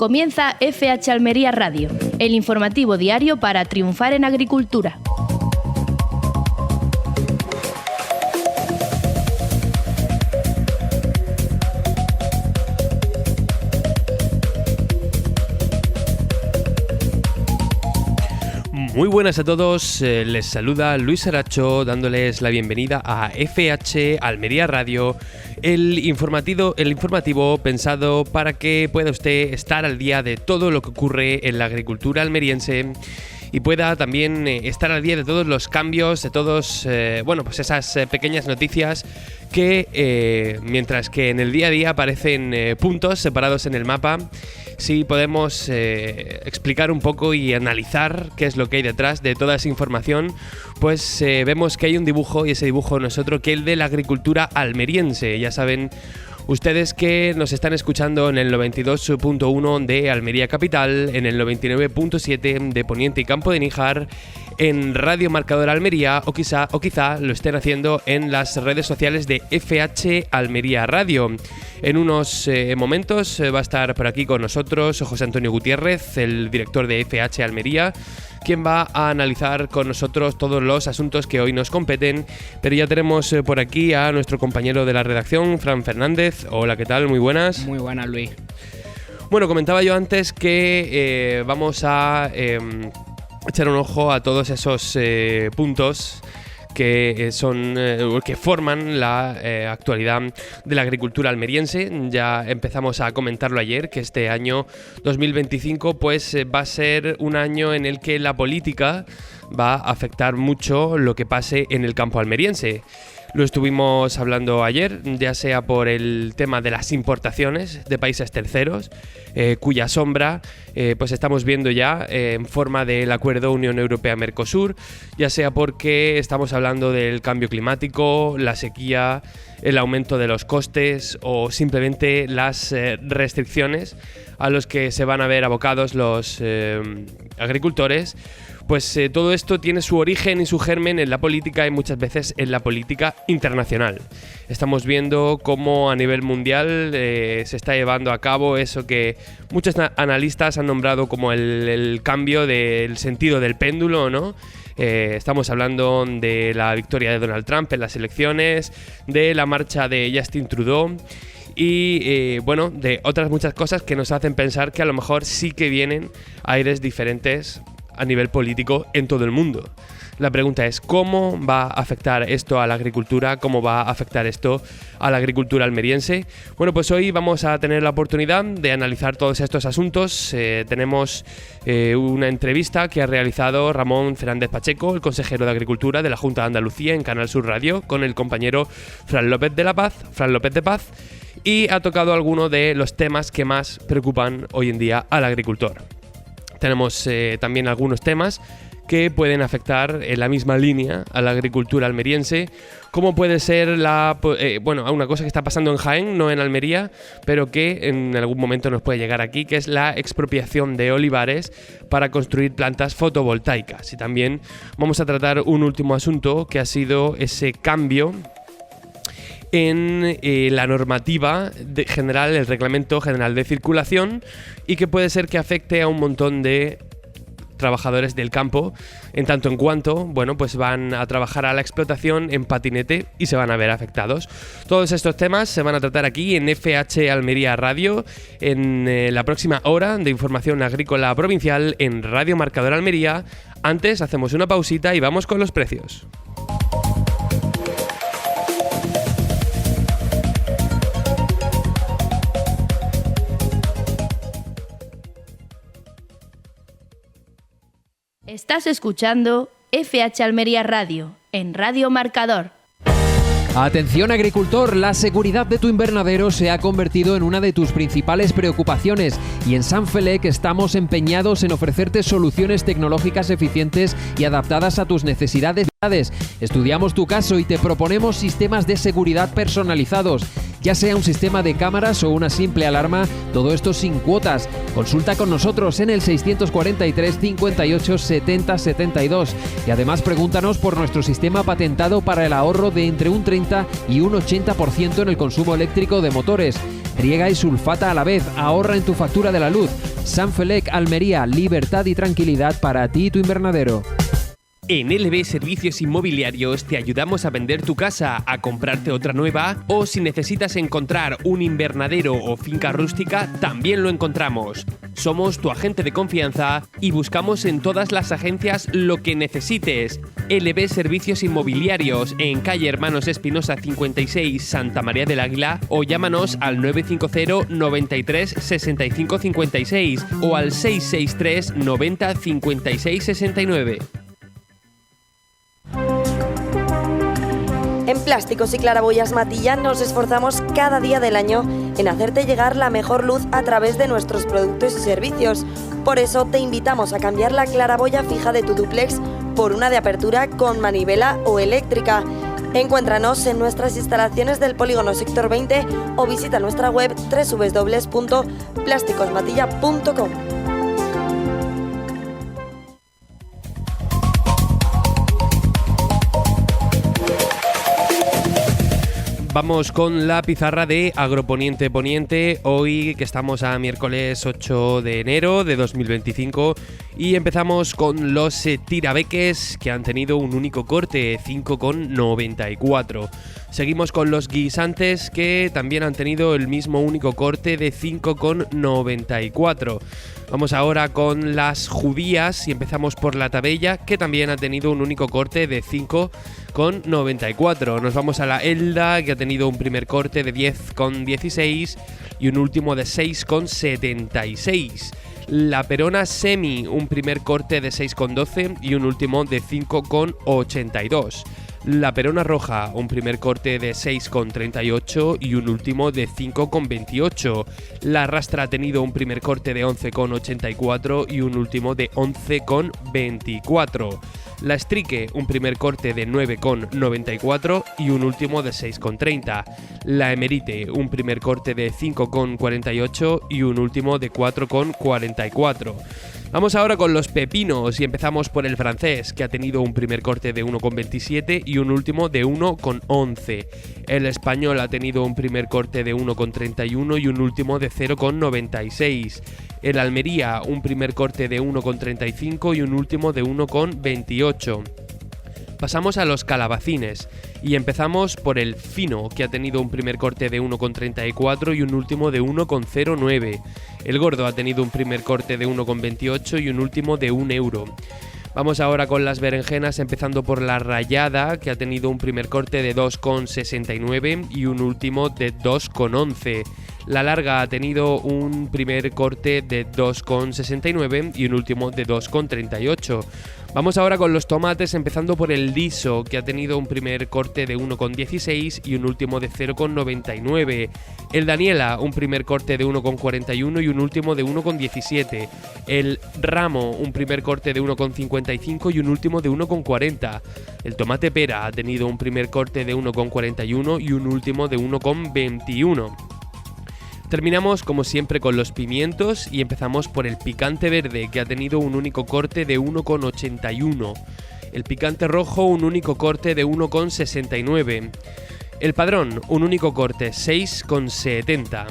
Comienza FH Almería Radio, el informativo diario para triunfar en agricultura. Muy buenas a todos, les saluda Luis Aracho dándoles la bienvenida a FH Almería Radio, el informativo pensado para que pueda usted estar al día de todo lo que ocurre en la agricultura almeriense y pueda también estar al día de todos los cambios, de todos, pues esas pequeñas noticias que, mientras que en el día a día aparecen puntos separados en el mapa, sí podemos explicar un poco y analizar qué es lo que hay detrás de toda esa información, pues vemos que hay un dibujo y ese dibujo no es otro que el de la agricultura almeriense. Ya saben ustedes que nos están escuchando en el 92.1 de Almería Capital, en el 99.7 de Poniente y Campo de Níjar, en Radio Marcador Almería o quizá lo estén haciendo en las redes sociales de FH Almería Radio. En unos momentos va a estar por aquí con nosotros José Antonio Gutiérrez, el director de FH Almería, quien va a analizar con nosotros todos los asuntos que hoy nos competen. Pero ya tenemos por aquí a nuestro compañero de la redacción, Fran Fernández. Hola, ¿qué tal? Muy buenas. Muy buenas, Luis. Bueno, comentaba yo antes que vamos a echar un ojo a todos esos puntos que forman la actualidad de la agricultura almeriense. Ya empezamos a comentarlo ayer, que este año 2025 pues va a ser un año en el que la política va a afectar mucho lo que pase en el campo almeriense. Lo estuvimos hablando ayer, ya sea por el tema de las importaciones de países terceros, cuya sombra pues estamos viendo ya en forma del acuerdo Unión Europea-Mercosur, ya sea porque estamos hablando del cambio climático, la sequía, el aumento de los costes o simplemente las restricciones a los que se van a ver abocados los agricultores. Pues todo esto tiene su origen y su germen en la política y muchas veces en la política internacional. Estamos viendo cómo a nivel mundial se está llevando a cabo eso que muchos analistas han nombrado como el cambio del sentido del péndulo, ¿no? Estamos hablando de la victoria de Donald Trump en las elecciones, de la marcha de Justin Trudeau y de otras muchas cosas que nos hacen pensar que a lo mejor sí que vienen aires diferentes a nivel político en todo el mundo. La pregunta es, ¿cómo va a afectar esto a la agricultura? ¿Cómo va a afectar esto a la agricultura almeriense? Bueno, pues hoy vamos a tener la oportunidad de analizar todos estos asuntos. Tenemos una entrevista que ha realizado Ramón Fernández Pacheco, el consejero de Agricultura de la Junta de Andalucía en Canal Sur Radio, con el compañero Fran López de Paz, y ha tocado algunos de los temas que más preocupan hoy en día al agricultor. Tenemos también algunos temas que pueden afectar en la misma línea a la agricultura almeriense, como puede ser una cosa que está pasando en Jaén, no en Almería, pero que en algún momento nos puede llegar aquí, que es la expropiación de olivares para construir plantas fotovoltaicas. Y también vamos a tratar un último asunto que ha sido ese cambio en la normativa general, el Reglamento General de Circulación, y que puede ser que afecte a un montón de trabajadores del campo, en tanto en cuanto, pues van a trabajar a la explotación en patinete y se van a ver afectados. Todos estos temas se van a tratar aquí en FH Almería Radio, en la próxima hora de información agrícola provincial en Radio Marcador Almería. Antes hacemos una pausita y vamos con los precios. Estás escuchando FH Almería Radio, en Radio Marcador. Atención agricultor, la seguridad de tu invernadero se ha convertido en una de tus principales preocupaciones y en Sanfelec estamos empeñados en ofrecerte soluciones tecnológicas eficientes y adaptadas a tus necesidades. Estudiamos tu caso y te proponemos sistemas de seguridad personalizados, ya sea un sistema de cámaras o una simple alarma, todo esto sin cuotas. Consulta con nosotros en el 643 58 70 72 y además pregúntanos por nuestro sistema patentado para el ahorro de entre un 30 y un 80% en el consumo eléctrico de motores. riega y sulfata a la vez. Ahorra en tu factura de la luz. Sanfelec Almería, libertad y tranquilidad para ti y tu invernadero. En LB Servicios Inmobiliarios te ayudamos a vender tu casa, a comprarte otra nueva o si necesitas encontrar un invernadero o finca rústica, también lo encontramos. Somos tu agente de confianza y buscamos en todas las agencias lo que necesites. LB Servicios Inmobiliarios en calle Hermanos Espinosa 56, Santa María del Águila o llámanos al 950 93 65 56 o al 663 90 56 69. En Plásticos y Claraboyas Matilla nos esforzamos cada día del año en hacerte llegar la mejor luz a través de nuestros productos y servicios. Por eso te invitamos a cambiar la claraboya fija de tu dúplex por una de apertura con manivela o eléctrica. Encuéntranos en nuestras instalaciones del Polígono Sector 20 o visita nuestra web www.plásticosmatilla.com. Vamos con la pizarra de Agroponiente Poniente, hoy que estamos a miércoles 8 de enero de 2025 y empezamos con los tirabeques que han tenido un único corte, 5,94. Seguimos con los guisantes que también han tenido el mismo único corte de 5,94. Vamos ahora con las judías y empezamos por la tabella que también ha tenido un único corte de 5,94. Nos vamos a la Elda que ha tenido un primer corte de 10,16 y un último de 6,76. La Perona Semi, un primer corte de 6,12 y un último de 5,82. La Perona Roja, un primer corte de 6,38 y un último de 5,28. La Rastra ha tenido un primer corte de 11,84 y un último de 11,24. La Estrique, un primer corte de 9,94 y un último de 6,30. La Emerite, un primer corte de 5,48 y un último de 4,44. Vamos ahora con los pepinos y empezamos por el francés, que ha tenido un primer corte de 1,27 y un último de 1,11. El español ha tenido un primer corte de 1,31 y un último de 0,96. El Almería, un primer corte de 1,35 y un último de 1,28. Pasamos a los calabacines y empezamos por el fino, que ha tenido un primer corte de 1,34 y un último de 1,09. El gordo ha tenido un primer corte de 1,28 y un último de 1 euro. Vamos ahora con las berenjenas, empezando por la rallada, que ha tenido un primer corte de 2,69 y un último de 2,11. La larga ha tenido un primer corte de 2,69 y un último de 2,38. Vamos ahora con los tomates, empezando por el liso, que ha tenido un primer corte de 1,16 y un último de 0,99. El Daniela, un primer corte de 1,41 y un último de 1,17. El Ramo, un primer corte de 1,55 y un último de 1,40. El tomate pera ha tenido un primer corte de 1,41 y un último de 1,21. Terminamos como siempre con los pimientos y empezamos por el picante verde, que ha tenido un único corte de 1,81. El picante rojo, un único corte de 1,69. El padrón, un único corte, 6,70.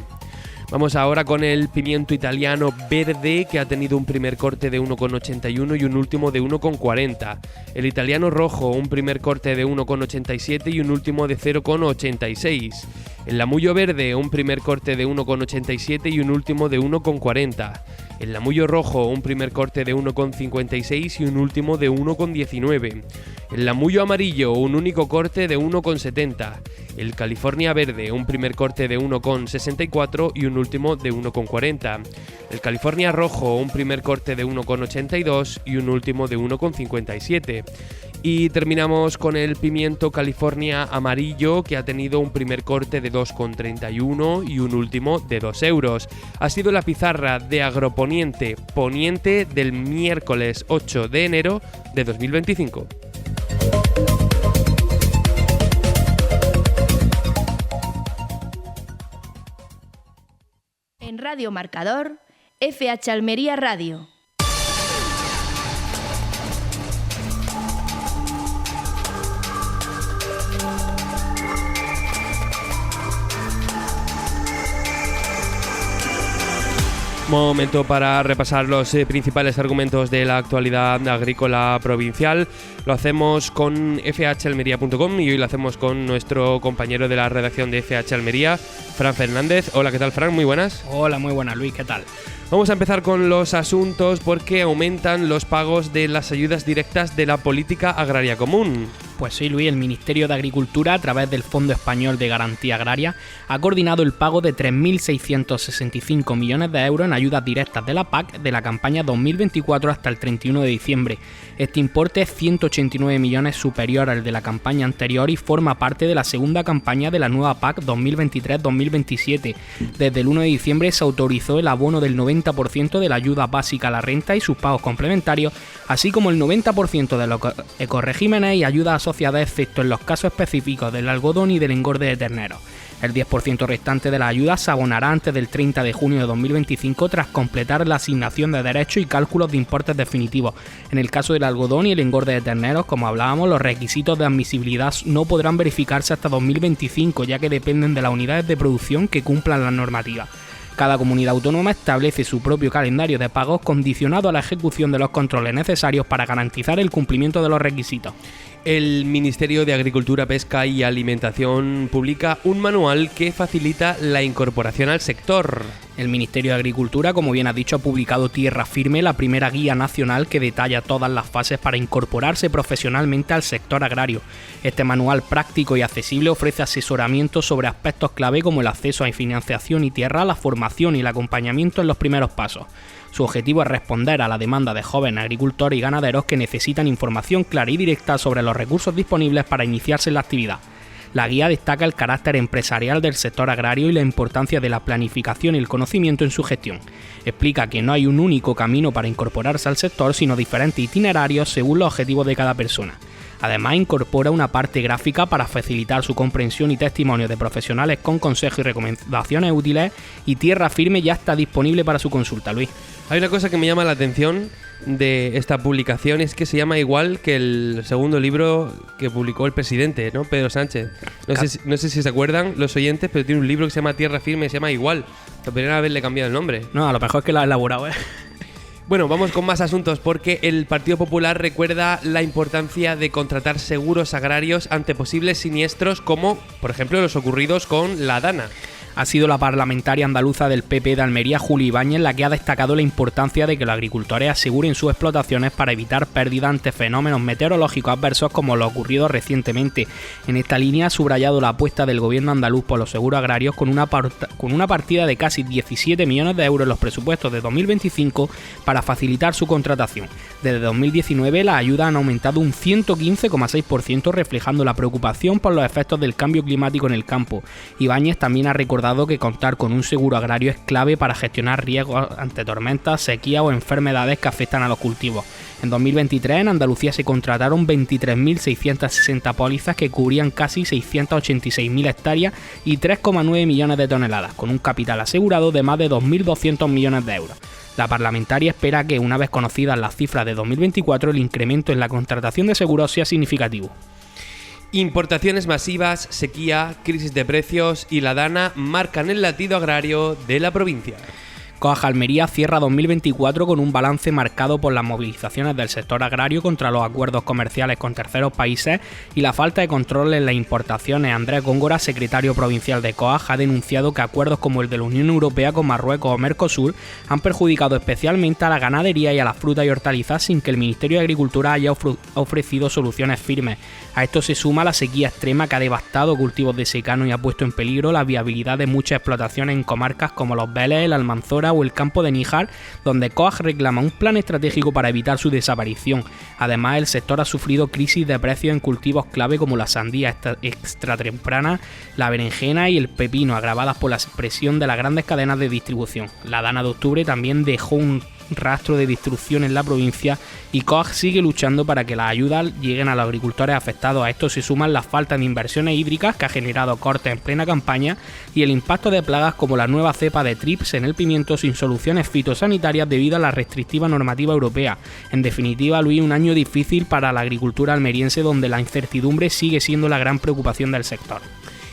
Vamos ahora con el pimiento italiano verde, que ha tenido un primer corte de 1,81 y un último de 1,40. El italiano rojo, un primer corte de 1,87 y un último de 0,86. El lamullo verde, un primer corte de 1,87 y un último de 1,40. El lamullo rojo, un primer corte de 1,56 y un último de 1,19. El lamullo amarillo, un único corte de 1,70. El California verde, un primer corte de 1,64 y un último de 1,40. El California rojo, un primer corte de 1,82 y un último de 1,57. Y terminamos con el pimiento California amarillo, que ha tenido un primer corte de 2,31 y un último de 2 euros. Ha sido la pizarra de Agroponiente Poniente del miércoles 8 de enero de 2025. En Radio Marcador, FH Almería Radio. Momento para repasar los principales argumentos de la actualidad agrícola provincial. Lo hacemos con fhalmería.com y hoy lo hacemos con nuestro compañero de la redacción de FH Almería, Fran Fernández. Hola, ¿qué tal, Fran? Muy buenas. Hola, muy buenas, Luis, ¿qué tal? Vamos a empezar con los asuntos porque aumentan los pagos de las ayudas directas de la política agraria común. Pues sí, Luis, el Ministerio de Agricultura, a través del Fondo Español de Garantía Agraria, ha coordinado el pago de 3.665 millones de euros en ayudas directas de la PAC de la campaña 2024 hasta el 31 de diciembre. Este importe es 189 millones superior al de la campaña anterior y forma parte de la segunda campaña de la nueva PAC 2023-2027. Desde el 1 de diciembre se autorizó el abono del 90% de la ayuda básica a la renta y sus pagos complementarios, así como el 90% de los ecoregímenes y ayudas asociadas, excepto en los casos específicos del algodón y del engorde de terneros. El 10% restante de la ayuda se abonará antes del 30 de junio de 2025 tras completar la asignación de derechos y cálculos de importes definitivos. En el caso del algodón y el engorde de terneros, como hablábamos, los requisitos de admisibilidad no podrán verificarse hasta 2025, ya que dependen de las unidades de producción que cumplan las normativas. Cada comunidad autónoma establece su propio calendario de pagos condicionado a la ejecución de los controles necesarios para garantizar el cumplimiento de los requisitos. El Ministerio de Agricultura, Pesca y Alimentación publica un manual que facilita la incorporación al sector. El Ministerio de Agricultura, como bien ha dicho, ha publicado Tierra Firme, la primera guía nacional que detalla todas las fases para incorporarse profesionalmente al sector agrario. Este manual práctico y accesible ofrece asesoramiento sobre aspectos clave como el acceso a financiación y tierra, la formación y el acompañamiento en los primeros pasos. Su objetivo es responder a la demanda de jóvenes agricultores y ganaderos que necesitan información clara y directa sobre los recursos disponibles para iniciarse en la actividad. La guía destaca el carácter empresarial del sector agrario y la importancia de la planificación y el conocimiento en su gestión. Explica que no hay un único camino para incorporarse al sector, sino diferentes itinerarios según los objetivos de cada persona. Además, incorpora una parte gráfica para facilitar su comprensión y testimonios de profesionales con consejos y recomendaciones útiles, y Tierra Firme ya está disponible para su consulta, Luis. Hay una cosa que me llama la atención de esta publicación, es que se llama igual que el segundo libro que publicó el presidente, ¿no? Pedro Sánchez. No sé si se acuerdan los oyentes, pero tiene un libro que se llama Tierra Firme y se llama igual. Podrían haberle cambiado el nombre. No, a lo mejor es que lo ha elaborado, ¿eh? Bueno, vamos con más asuntos porque el Partido Popular recuerda la importancia de contratar seguros agrarios ante posibles siniestros como, por ejemplo, los ocurridos con la Dana. Ha sido la parlamentaria andaluza del PP de Almería, Julia Ibáñez, la que ha destacado la importancia de que los agricultores aseguren sus explotaciones para evitar pérdidas ante fenómenos meteorológicos adversos como lo ocurrido recientemente. En esta línea ha subrayado la apuesta del gobierno andaluz por los seguros agrarios con una partida de casi 17 millones de euros en los presupuestos de 2025 para facilitar su contratación. Desde 2019 las ayudas han aumentado un 115,6%, reflejando la preocupación por los efectos del cambio climático en el campo. Ibáñez también ha recordado que contar con un seguro agrario es clave para gestionar riesgos ante tormentas, sequías o enfermedades que afectan a los cultivos. En 2023 en Andalucía se contrataron 23.660 pólizas que cubrían casi 686.000 hectáreas y 3,9 millones de toneladas, con un capital asegurado de más de 2.200 millones de euros. La parlamentaria espera que, una vez conocidas las cifras de 2024, el incremento en la contratación de seguros sea significativo. Importaciones masivas, sequía, crisis de precios y la Dana marcan el latido agrario de la provincia. Coag Almería cierra 2024 con un balance marcado por las movilizaciones del sector agrario contra los acuerdos comerciales con terceros países y la falta de control en las importaciones. Andrés Góngora, secretario provincial de Coag, ha denunciado que acuerdos como el de la Unión Europea con Marruecos o Mercosur han perjudicado especialmente a la ganadería y a las frutas y hortalizas sin que el Ministerio de Agricultura haya ofrecido soluciones firmes. A esto se suma la sequía extrema que ha devastado cultivos de secano y ha puesto en peligro la viabilidad de muchas explotaciones en comarcas como Los Vélez, el Almanzora o el campo de Níjar, donde Coag reclama un plan estratégico para evitar su desaparición. Además, el sector ha sufrido crisis de precios en cultivos clave como la sandía extratemprana, la berenjena y el pepino, agravadas por la presión de las grandes cadenas de distribución. La Dana de octubre también dejó un rastro de destrucción en la provincia y Coag sigue luchando para que las ayudas lleguen a los agricultores afectados. A esto se suman las faltas de inversiones hídricas que ha generado cortes en plena campaña y el impacto de plagas como la nueva cepa de trips en el pimiento sin soluciones fitosanitarias debido a la restrictiva normativa europea. En definitiva, Luis, un año difícil para la agricultura almeriense donde la incertidumbre sigue siendo la gran preocupación del sector.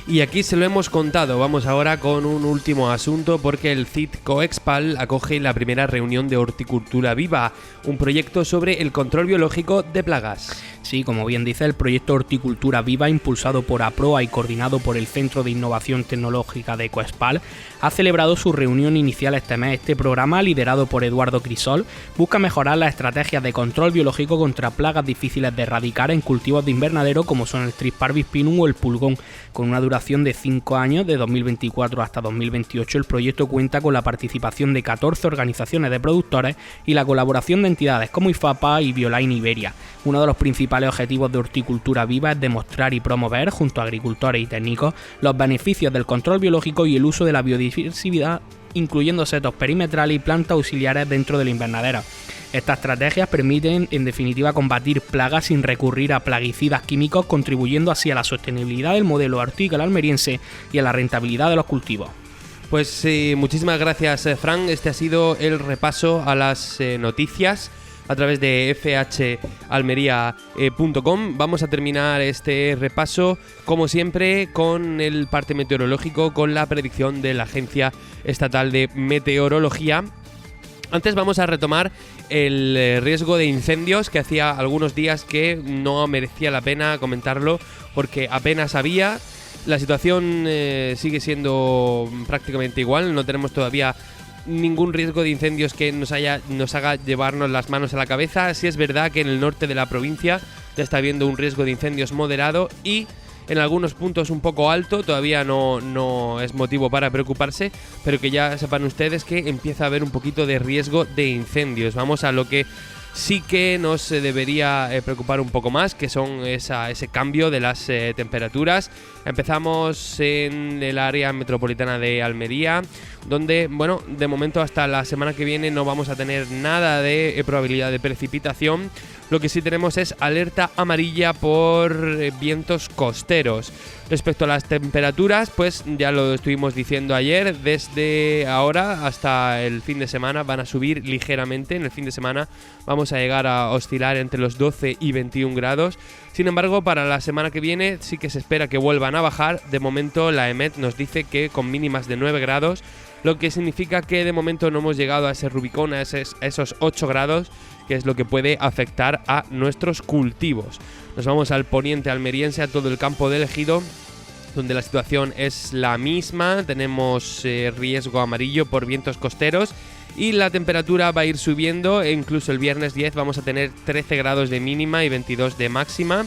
Y aquí se lo hemos contado. Vamos ahora con un último asunto, porque el CIT Coexpal acoge la primera reunión de Horticultura Viva, un proyecto sobre el control biológico de plagas. Sí, como bien dice, el proyecto Horticultura Viva, impulsado por APROA y coordinado por el Centro de Innovación Tecnológica de Coexpal, ha celebrado su reunión inicial este mes. Este programa, liderado por Eduardo Crisol, busca mejorar las estrategias de control biológico contra plagas difíciles de erradicar en cultivos de invernadero como son el Tris parvis pinum o el pulgón. Con una duración de 5 años, de 2024 hasta 2028, el proyecto cuenta con la participación de 14 organizaciones de productores y la colaboración de entidades como IFAPA y Bioline Iberia. Uno de los principales objetivos de Horticultura Viva es demostrar y promover, junto a agricultores y técnicos, los beneficios del control biológico y el uso de la biodiversidad, incluyendo setos perimetrales y plantas auxiliares dentro del invernadero. Estas estrategias permiten, en definitiva, combatir plagas sin recurrir a plaguicidas químicos, contribuyendo así a la sostenibilidad del modelo hortícola almeriense y a la rentabilidad de los cultivos. Pues muchísimas gracias, Fran. Este ha sido el repaso a las noticias a través de fhalmería.com. Vamos a terminar este repaso, como siempre, con el parte meteorológico, con la predicción de la Agencia Estatal de Meteorología. Antes vamos a retomar el riesgo de incendios, que hacía algunos días que no merecía la pena comentarlo porque apenas había. La situación sigue siendo prácticamente igual, no tenemos todavía ningún riesgo de incendios que nos haga llevarnos las manos a la cabeza. Sí es verdad que en el norte de la provincia ya está habiendo un riesgo de incendios moderado y en algunos puntos un poco alto, todavía no es motivo para preocuparse, pero que ya sepan ustedes que empieza a haber un poquito de riesgo de incendios. Vamos a lo que sí que nos debería preocupar un poco más, que son ese cambio de las temperaturas. Empezamos en el área metropolitana de Almería, donde, bueno, de momento hasta la semana que viene no vamos a tener nada de probabilidad de precipitación. Lo que sí tenemos es alerta amarilla por vientos costeros. Respecto a las temperaturas, pues ya lo estuvimos diciendo ayer, desde ahora hasta el fin de semana van a subir ligeramente. En el fin de semana vamos a llegar a oscilar entre los 12 y 21 grados. Sin embargo, para la semana que viene sí que se espera que vuelvan a bajar. De momento la EMET nos dice que con mínimas de 9 grados, lo que significa que de momento no hemos llegado a ese Rubicón, a esos 8 grados, que es lo que puede afectar a nuestros cultivos. Nos vamos al poniente almeriense, a todo el campo del Ejido, donde la situación es la misma. Tenemos riesgo amarillo por vientos costeros y la temperatura va a ir subiendo. Incluso el viernes 10 vamos a tener 13 grados de mínima y 22 de máxima.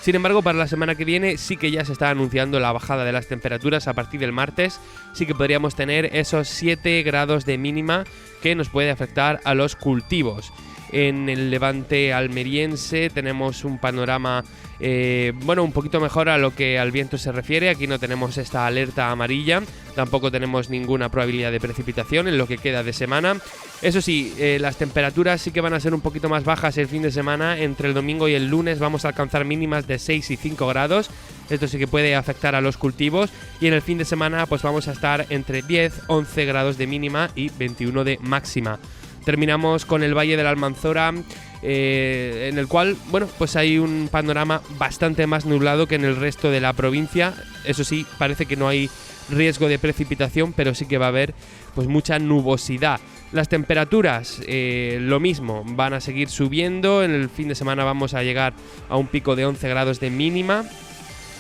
Sin embargo, para la semana que viene sí que ya se está anunciando la bajada de las temperaturas. A partir del martes sí que podríamos tener esos 7 grados de mínima que nos puede afectar a los cultivos. En el levante almeriense tenemos un panorama un poquito mejor a lo que al viento se refiere. Aquí no tenemos esta alerta amarilla, tampoco tenemos ninguna probabilidad de precipitación en lo que queda de semana. Eso sí, las temperaturas sí que van a ser un poquito más bajas el fin de semana. Entre el domingo y el lunes vamos a alcanzar mínimas de 6 y 5 grados. Esto sí que puede afectar a los cultivos. Y en el fin de semana pues vamos a estar entre 10, 11 grados de mínima y 21 de máxima. Terminamos con el Valle de la Almanzora, en el cual, bueno, pues hay un panorama bastante más nublado que en el resto de la provincia. Eso sí, parece que no hay riesgo de precipitación, pero sí que va a haber pues mucha nubosidad. Las temperaturas, lo mismo, van a seguir subiendo. En el fin de semana vamos a llegar a un pico de 11 grados de mínima.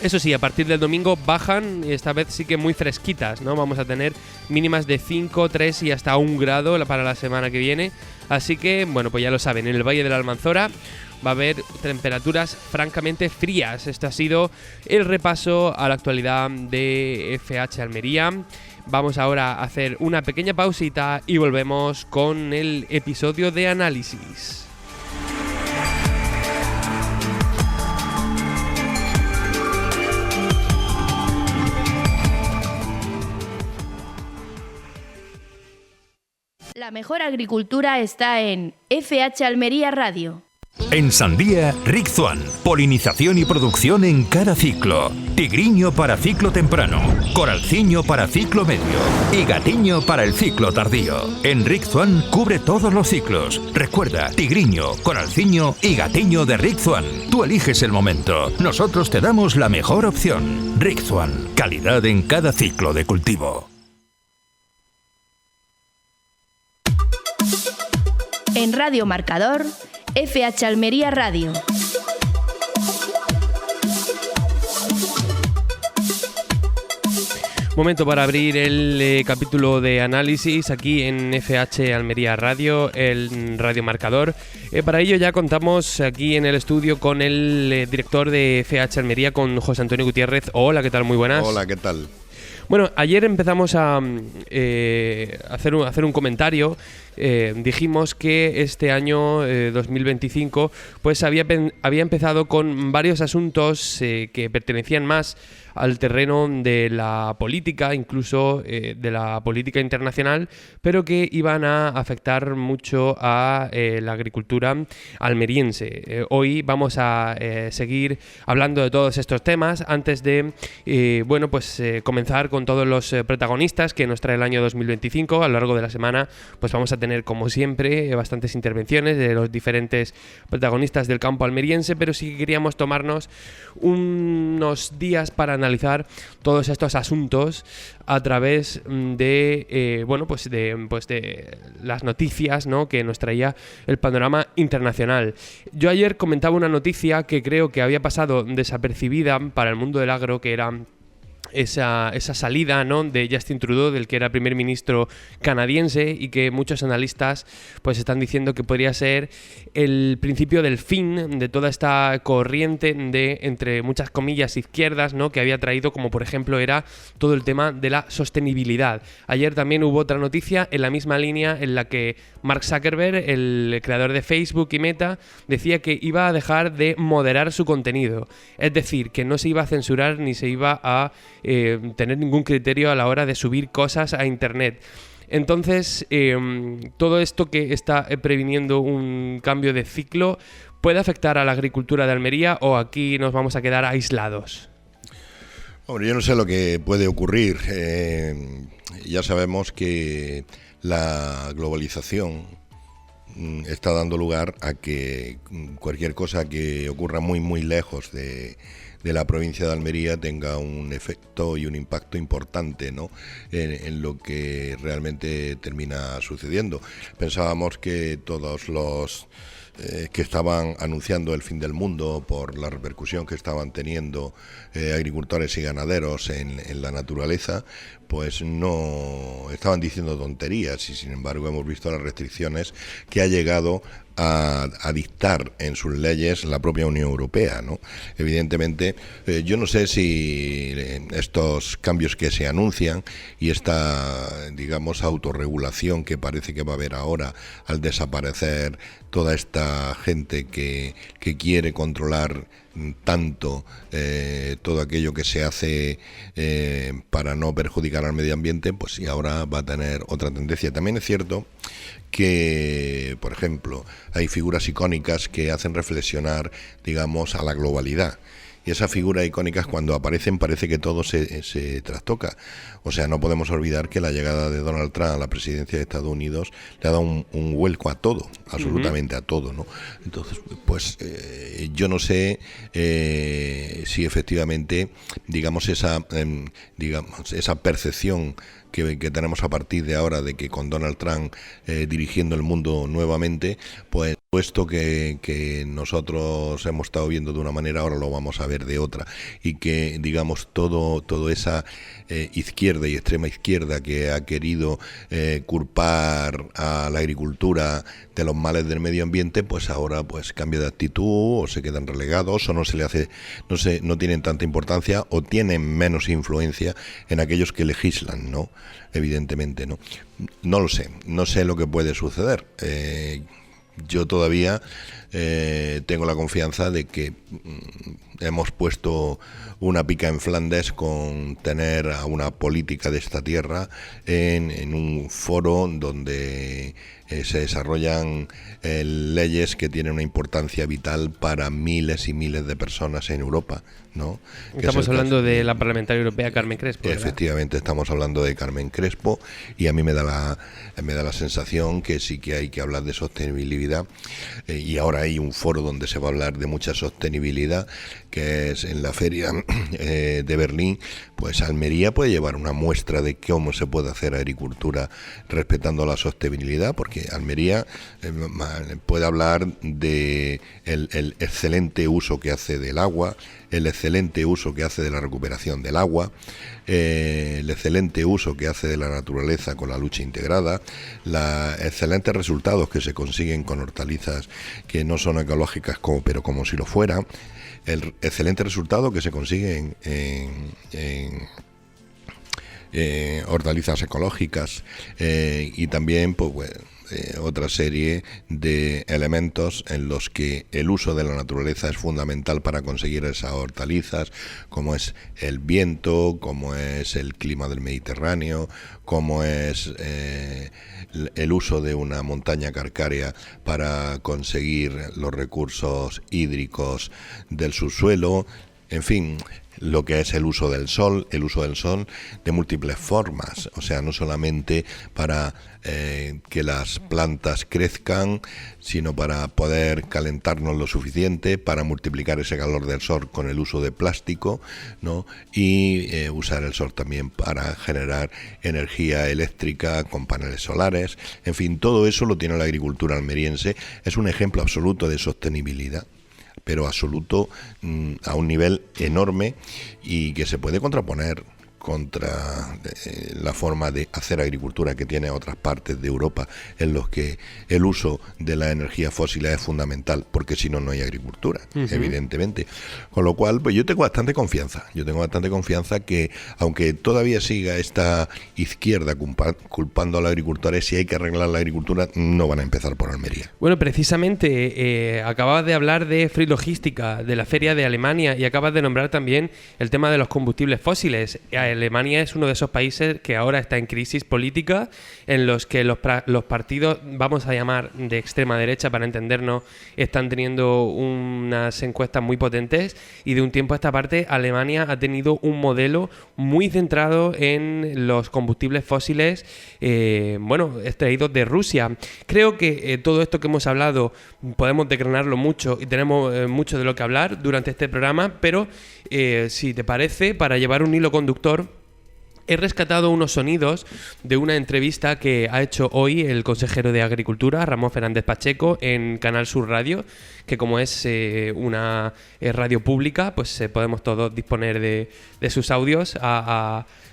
Eso sí, a partir del domingo bajan, y esta vez sí que muy fresquitas, ¿no? Vamos a tener mínimas de 5, 3 y hasta 1 grado para la semana que viene. Así que, bueno, pues ya lo saben, en el Valle de la Almanzora va a haber temperaturas francamente frías. Este ha sido el repaso a la actualidad de FH Almería. Vamos ahora a hacer una pequeña pausita y volvemos con el episodio de análisis. La mejor agricultura está en FH Almería Radio. En sandía, Rick Swan. Polinización y producción en cada ciclo. Tigriño para ciclo temprano. Coralciño para ciclo medio. Y gatiño para el ciclo tardío. En Rick Swan cubre todos los ciclos. Recuerda, tigriño, coralciño y gatiño de Rick Swan. Tú eliges el momento. Nosotros te damos la mejor opción. Rick Swan. Calidad en cada ciclo de cultivo. En Radio Marcador, FH Almería Radio. Momento para abrir el capítulo de análisis aquí en FH Almería Radio, el Radio Marcador. Para ello ya contamos aquí en el estudio con el director de FH Almería, con José Antonio Gutiérrez. Hola, ¿qué tal? Muy buenas. Hola, ¿qué tal? Bueno, ayer empezamos a hacer un comentario. Dijimos que este año 2025 pues había empezado con varios asuntos que pertenecían más al terreno de la política, incluso de la política internacional, pero que iban a afectar mucho a la agricultura almeriense. Hoy vamos a seguir hablando de todos estos temas antes de comenzar con todos los protagonistas que nos trae el año 2025. A lo largo de la semana pues vamos a tener, como siempre, bastantes intervenciones de los diferentes protagonistas del campo almeriense, pero sí que queríamos tomarnos unos días para analizar todos estos asuntos a través de las noticias, ¿no?, que nos traía el panorama internacional. Yo ayer comentaba una noticia que creo que había pasado desapercibida para el mundo del agro, que era esa salida, ¿no?, de Justin Trudeau, del que era primer ministro canadiense, y que muchos analistas pues están diciendo que podría ser el principio del fin de toda esta corriente de, entre muchas comillas, izquierdas, ¿no?, que había traído, como por ejemplo era todo el tema de la sostenibilidad. Ayer también hubo otra noticia en la misma línea en la que Mark Zuckerberg, el creador de Facebook y Meta, decía que iba a dejar de moderar su contenido, es decir, que no se iba a censurar ni se iba a tener ningún criterio a la hora de subir cosas a internet. Entonces, todo esto que está previniendo un cambio de ciclo, ¿puede afectar a la agricultura de Almería o aquí nos vamos a quedar aislados? Hombre, yo no sé lo que puede ocurrir. Ya sabemos que la globalización está dando lugar a que cualquier cosa que ocurra muy, muy lejos de la provincia de Almería tenga un efecto y un impacto importante, ¿no?, en lo que realmente termina sucediendo. Pensábamos que todos los que estaban anunciando el fin del mundo por la repercusión que estaban teniendo agricultores y ganaderos en la naturaleza, pues no estaban diciendo tonterías, y sin embargo hemos visto las restricciones que ha llegado a dictar en sus leyes la propia Unión Europea, ¿no? Evidentemente, yo no sé si estos cambios que se anuncian y esta, digamos, autorregulación que parece que va a haber ahora al desaparecer toda esta gente que quiere controlar tanto todo aquello que se hace para no perjudicar al medio ambiente, pues sí, ahora va a tener otra tendencia. También es cierto que, por ejemplo, hay figuras icónicas que hacen reflexionar, digamos, a la globalidad. Y esas figuras icónicas, cuando aparecen, parece que todo se trastoca. O sea, no podemos olvidar que la llegada de Donald Trump a la presidencia de Estados Unidos le ha dado un vuelco a todo, absolutamente a todo, ¿no? Entonces, pues yo no sé si efectivamente, digamos, esa percepción que tenemos a partir de ahora de que con Donald Trump dirigiendo el mundo nuevamente, pues puesto que nosotros hemos estado viendo de una manera, ahora lo vamos a ver de otra, y que, digamos, todo esa izquierda y extrema izquierda que ha querido culpar a la agricultura de los males del medio ambiente, pues ahora pues cambia de actitud, o se quedan relegados, o no se le hace, no tienen tanta importancia, o tienen menos influencia en aquellos que legislan, ¿no? Evidentemente, ¿no? No lo sé, no sé lo que puede suceder. yo todavía tengo la confianza de que hemos puesto una pica en Flandes con tener a una política de esta tierra en un foro donde se desarrollan leyes que tienen una importancia vital para miles y miles de personas en Europa, ¿no? Estamos hablando de la parlamentaria europea Carmen Crespo, ¿verdad? Efectivamente, estamos hablando de Carmen Crespo, y a mí me da la sensación que sí que hay que hablar de sostenibilidad, y ahora hay un foro donde se va a hablar de mucha sostenibilidad, que es en la feria de Berlín. Pues Almería puede llevar una muestra de cómo se puede hacer agricultura respetando la sostenibilidad, porque Almería puede hablar de el excelente uso que hace del agua, el excelente uso que hace de la recuperación del agua, el excelente uso que hace de la naturaleza con la lucha integrada, los excelentes resultados que se consiguen con hortalizas que no son ecológicas pero como si lo fueran, el excelente resultado que se consigue en hortalizas ecológicas, y también pues otra serie de elementos en los que el uso de la naturaleza es fundamental para conseguir esas hortalizas, como es el viento, como es el clima del Mediterráneo, como es el uso de una montaña calcárea para conseguir los recursos hídricos del subsuelo, en fin, lo que es el uso del sol de múltiples formas, o sea, no solamente para que las plantas crezcan, sino para poder calentarnos lo suficiente, para multiplicar ese calor del sol con el uso de plástico, ¿no? Y usar el sol también para generar energía eléctrica con paneles solares. En fin, todo eso lo tiene la agricultura almeriense. Es un ejemplo absoluto de sostenibilidad, pero absoluto, a un nivel enorme, y que se puede contraponer contra la forma de hacer agricultura que tiene otras partes de Europa, en los que el uso de la energía fósil es fundamental, porque si no, no hay agricultura, evidentemente. Con lo cual, pues yo tengo bastante confianza que, aunque todavía siga esta izquierda culpando a los agricultores, si hay que arreglar la agricultura, no van a empezar por Almería. Bueno, precisamente acababas de hablar de Free Logística, de la feria de Alemania, y acabas de nombrar también el tema de los combustibles fósiles. Alemania es uno de esos países que ahora está en crisis política, en los que los partidos, vamos a llamar de extrema derecha para entendernos, están teniendo unas encuestas muy potentes, y de un tiempo a esta parte Alemania ha tenido un modelo muy centrado en los combustibles fósiles extraídos de Rusia. Creo que todo esto que hemos hablado podemos desgranarlo mucho y tenemos mucho de lo que hablar durante este programa, pero si te parece, para llevar un hilo conductor, he rescatado unos sonidos de una entrevista que ha hecho hoy el consejero de Agricultura, Ramón Fernández Pacheco, en Canal Sur Radio, que como es una radio pública, pues podemos todos disponer de sus audios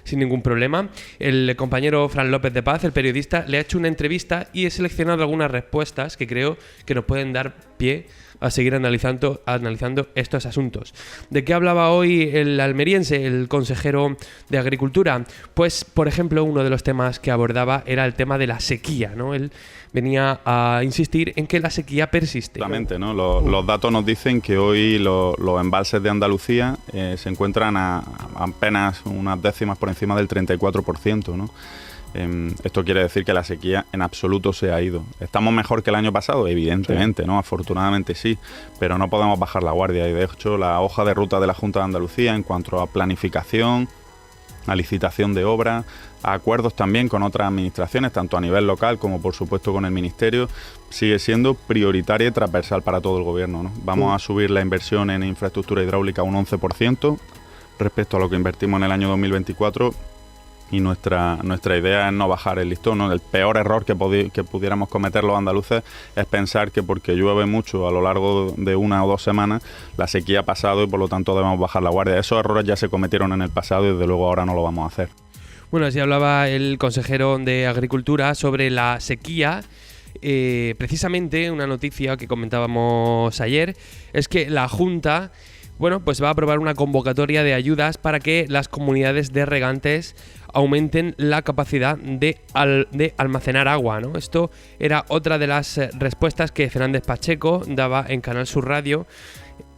sin ningún problema. El compañero Fran López de Paz, el periodista, le ha hecho una entrevista y he seleccionado algunas respuestas que creo que nos pueden dar pie a seguir analizando estos asuntos. ¿De qué hablaba hoy el almeriense, el consejero de Agricultura? Pues, por ejemplo, uno de los temas que abordaba era el tema de la sequía, ¿no? Él venía a insistir en que la sequía persiste. Exactamente, ¿no? Los datos nos dicen que hoy los embalses de Andalucía se encuentran a apenas unas décimas por encima del 34%, ¿no? Esto quiere decir que la sequía en absoluto se ha ido. ¿Estamos mejor que el año pasado? Evidentemente, sí, ¿no? Afortunadamente sí, pero no podemos bajar la guardia, y de hecho la hoja de ruta de la Junta de Andalucía en cuanto a planificación, a licitación de obras, a acuerdos también con otras administraciones, tanto a nivel local como por supuesto con el Ministerio, sigue siendo prioritaria y transversal para todo el Gobierno, ¿no? Vamos a subir la inversión en infraestructura hidráulica un 11% respecto a lo que invertimos en el año 2024, y nuestra idea es no bajar el listón, ¿no? El peor error que pudiéramos cometer los andaluces es pensar que porque llueve mucho a lo largo de 1 o 2 semanas, la sequía ha pasado y por lo tanto debemos bajar la guardia. Esos errores ya se cometieron en el pasado y desde luego ahora no lo vamos a hacer. Bueno, así hablaba el consejero de Agricultura sobre la sequía. Precisamente una noticia que comentábamos ayer es que la Junta, pues va a aprobar una convocatoria de ayudas para que las comunidades de regantes aumenten la capacidad de almacenar agua, ¿no? Esto era otra de las respuestas que Fernández Pacheco daba en Canal Sur Radio,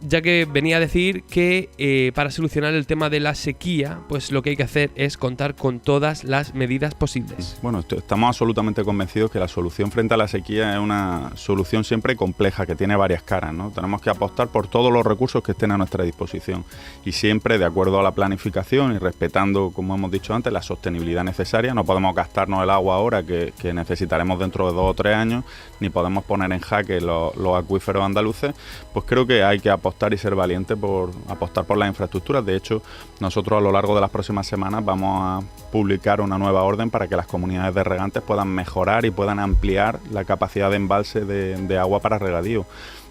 ya que venía a decir que para solucionar el tema de la sequía, pues lo que hay que hacer es contar con todas las medidas posibles. Bueno, estamos absolutamente convencidos que la solución frente a la sequía es una solución siempre compleja, que tiene varias caras, ¿no? Tenemos que apostar por todos los recursos que estén a nuestra disposición y siempre de acuerdo a la planificación y respetando, como hemos dicho antes, la sostenibilidad necesaria. No podemos gastarnos el agua ahora que necesitaremos dentro de 2 o 3 años, ni podemos poner en jaque los acuíferos andaluces. Pues creo que hay que apostar y ser valiente por apostar por las infraestructuras. De hecho, nosotros a lo largo de las próximas semanas vamos a publicar una nueva orden para que las comunidades de regantes puedan mejorar y puedan ampliar la capacidad de embalse de agua para regadío.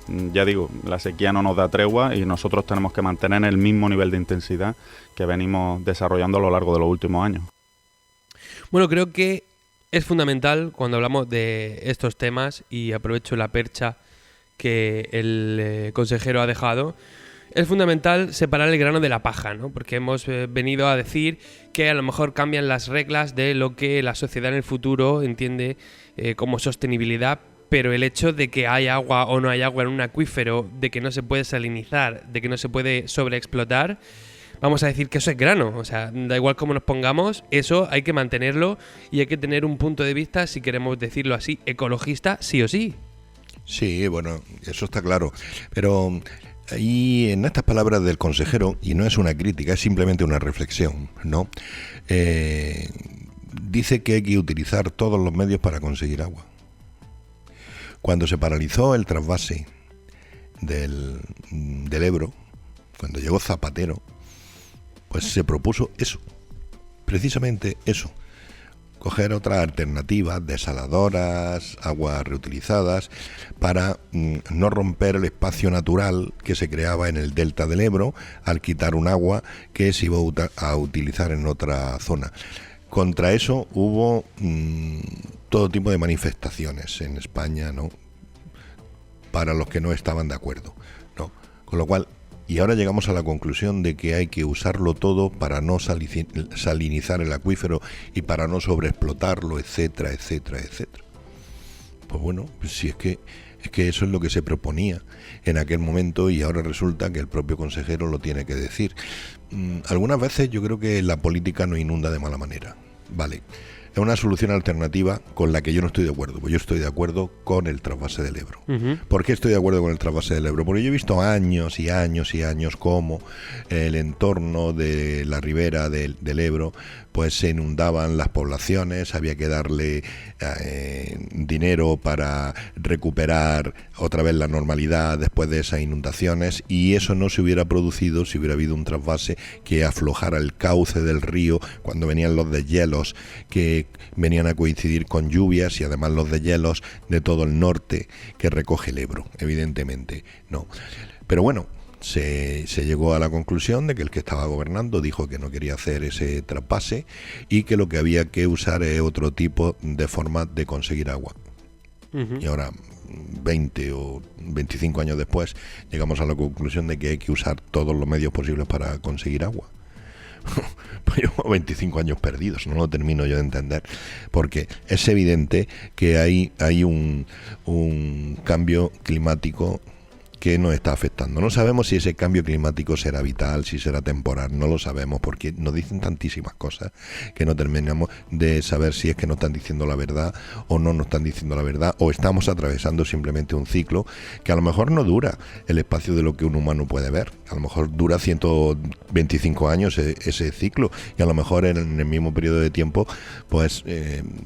Ya digo, la sequía no nos da tregua y nosotros tenemos que mantener el mismo nivel de intensidad que venimos desarrollando a lo largo de los últimos años. Bueno, creo que es fundamental cuando hablamos de estos temas, y aprovecho la percha que el consejero ha dejado, es fundamental separar el grano de la paja, ¿no? Porque hemos venido a decir que a lo mejor cambian las reglas de lo que la sociedad en el futuro entiende como sostenibilidad, pero el hecho de que hay agua o no hay agua en un acuífero, de que no se puede salinizar, de que no se puede sobreexplotar, vamos a decir que eso es grano. O sea, da igual cómo nos pongamos, eso hay que mantenerlo y hay que tener un punto de vista, si queremos decirlo así, ecologista, sí o sí. Sí, bueno, eso está claro. Pero ahí en estas palabras del consejero, y no es una crítica, es simplemente una reflexión, ¿no? Dice que hay que utilizar todos los medios para conseguir agua. Cuando se paralizó el trasvase del Ebro, cuando llegó Zapatero, pues se propuso eso, precisamente eso. Coger otras alternativas, desaladoras, aguas reutilizadas, para no romper el espacio natural que se creaba en el delta del Ebro al quitar un agua que se iba a utilizar en otra zona. Contra eso hubo todo tipo de manifestaciones en España, ¿no? Para los que no estaban de acuerdo, ¿no? Con lo cual, y ahora llegamos a la conclusión de que hay que usarlo todo para no salinizar el acuífero y para no sobreexplotarlo, etcétera, etcétera, etcétera. Pues bueno, pues si es que eso es lo que se proponía en aquel momento, y ahora resulta que el propio consejero lo tiene que decir. Algunas veces yo creo que la política nos inunda de mala manera. Vale, es una solución alternativa con la que yo no estoy de acuerdo. Pues yo estoy de acuerdo con el trasvase del Ebro. ¿Por qué estoy de acuerdo con el trasvase del Ebro? Porque yo he visto años y años y años cómo el entorno de la ribera del Ebro pues se inundaban las poblaciones, había que darle dinero para recuperar otra vez la normalidad después de esas inundaciones, y eso no se hubiera producido si hubiera habido un trasvase que aflojara el cauce del río cuando venían los deshielos que venían a coincidir con lluvias, y además los deshielos de todo el norte que recoge el Ebro, evidentemente, no. Pero bueno, se llegó a la conclusión de que el que estaba gobernando dijo que no quería hacer ese traspase y que lo que había que usar es otro tipo de forma de conseguir agua. Y ahora, 20 o 25 años después, llegamos a la conclusión de que hay que usar todos los medios posibles para conseguir agua. Pues llevo 25 años perdidos, no lo termino yo de entender, porque es evidente que hay un cambio climático que nos está afectando. No sabemos si ese cambio climático será vital, si será temporal, no lo sabemos, porque nos dicen tantísimas cosas que no terminamos de saber si es que nos están diciendo la verdad o no nos están diciendo la verdad, o estamos atravesando simplemente un ciclo que a lo mejor no dura el espacio de lo que un humano puede ver. A lo mejor dura 125 años ese ciclo, y a lo mejor en el mismo periodo de tiempo, pues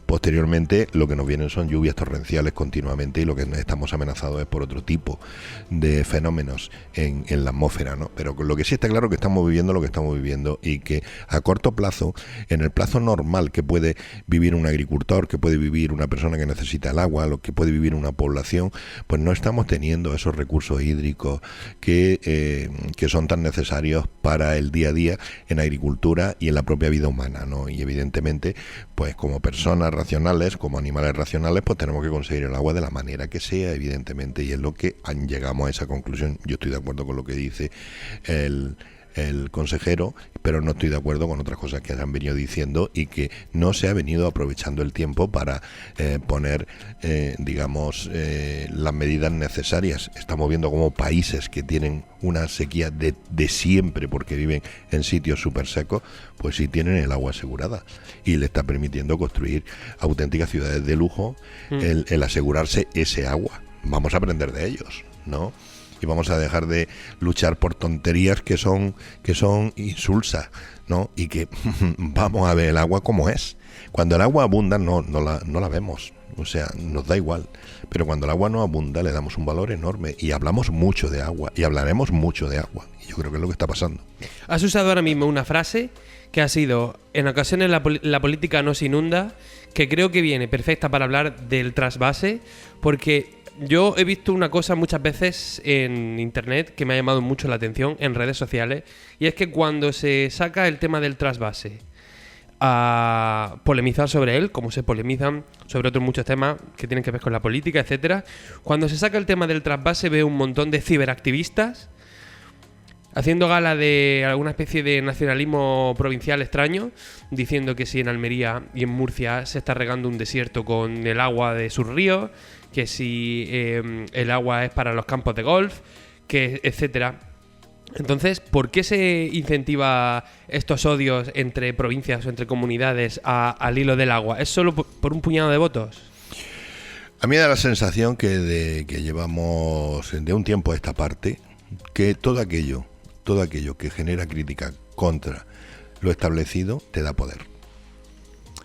posteriormente lo que nos vienen son lluvias torrenciales continuamente, y lo que estamos amenazados es por otro tipo de fenómenos en la atmósfera, ¿no? Pero lo que sí está claro es que estamos viviendo lo que estamos viviendo, y que a corto plazo, en el plazo normal que puede vivir un agricultor, que puede vivir una persona que necesita el agua, lo que puede vivir una población, pues no estamos teniendo esos recursos hídricos que son tan necesarios para el día a día en agricultura y en la propia vida humana, ¿no? Y evidentemente, pues como personas racionales, como animales racionales, pues tenemos que conseguir el agua de la manera que sea, evidentemente, y es lo que llegamos a esa conclusión. Yo estoy de acuerdo con lo que dice el el consejero, pero no estoy de acuerdo con otras cosas que han venido diciendo y que no se ha venido aprovechando el tiempo para poner, las medidas necesarias. Estamos viendo como países que tienen una sequía de siempre porque viven en sitios súper secos, pues sí tienen el agua asegurada y le está permitiendo construir auténticas ciudades de lujo el asegurarse ese agua. Vamos a aprender de ellos, ¿no? Y vamos a dejar de luchar por tonterías que son insulsas, ¿no? Y que vamos a ver el agua como es. Cuando el agua abunda no la vemos, o sea, nos da igual. Pero cuando el agua no abunda le damos un valor enorme y hablamos mucho de agua y hablaremos mucho de agua. Y yo creo que es lo que está pasando. Has usado ahora mismo una frase que ha sido: en ocasiones la política nos inunda, que creo que viene perfecta para hablar del trasvase, porque yo he visto una cosa muchas veces en internet que me ha llamado mucho la atención, en redes sociales, y es que cuando se saca el tema del trasvase a polemizar sobre él, como se polemizan sobre otros muchos temas que tienen que ver con la política, etcétera, cuando se saca el tema del trasvase veo un montón de ciberactivistas haciendo gala de alguna especie de nacionalismo provincial extraño, diciendo que si en Almería y en Murcia se está regando un desierto con el agua de sus ríos, que si el agua es para los campos de golf, que etcétera. Entonces, ¿por qué se incentiva estos odios entre provincias o entre comunidades al hilo del agua? ¿Es solo por un puñado de votos? A mí me da la sensación que llevamos de un tiempo a esta parte, que todo aquello que genera crítica contra lo establecido te da poder.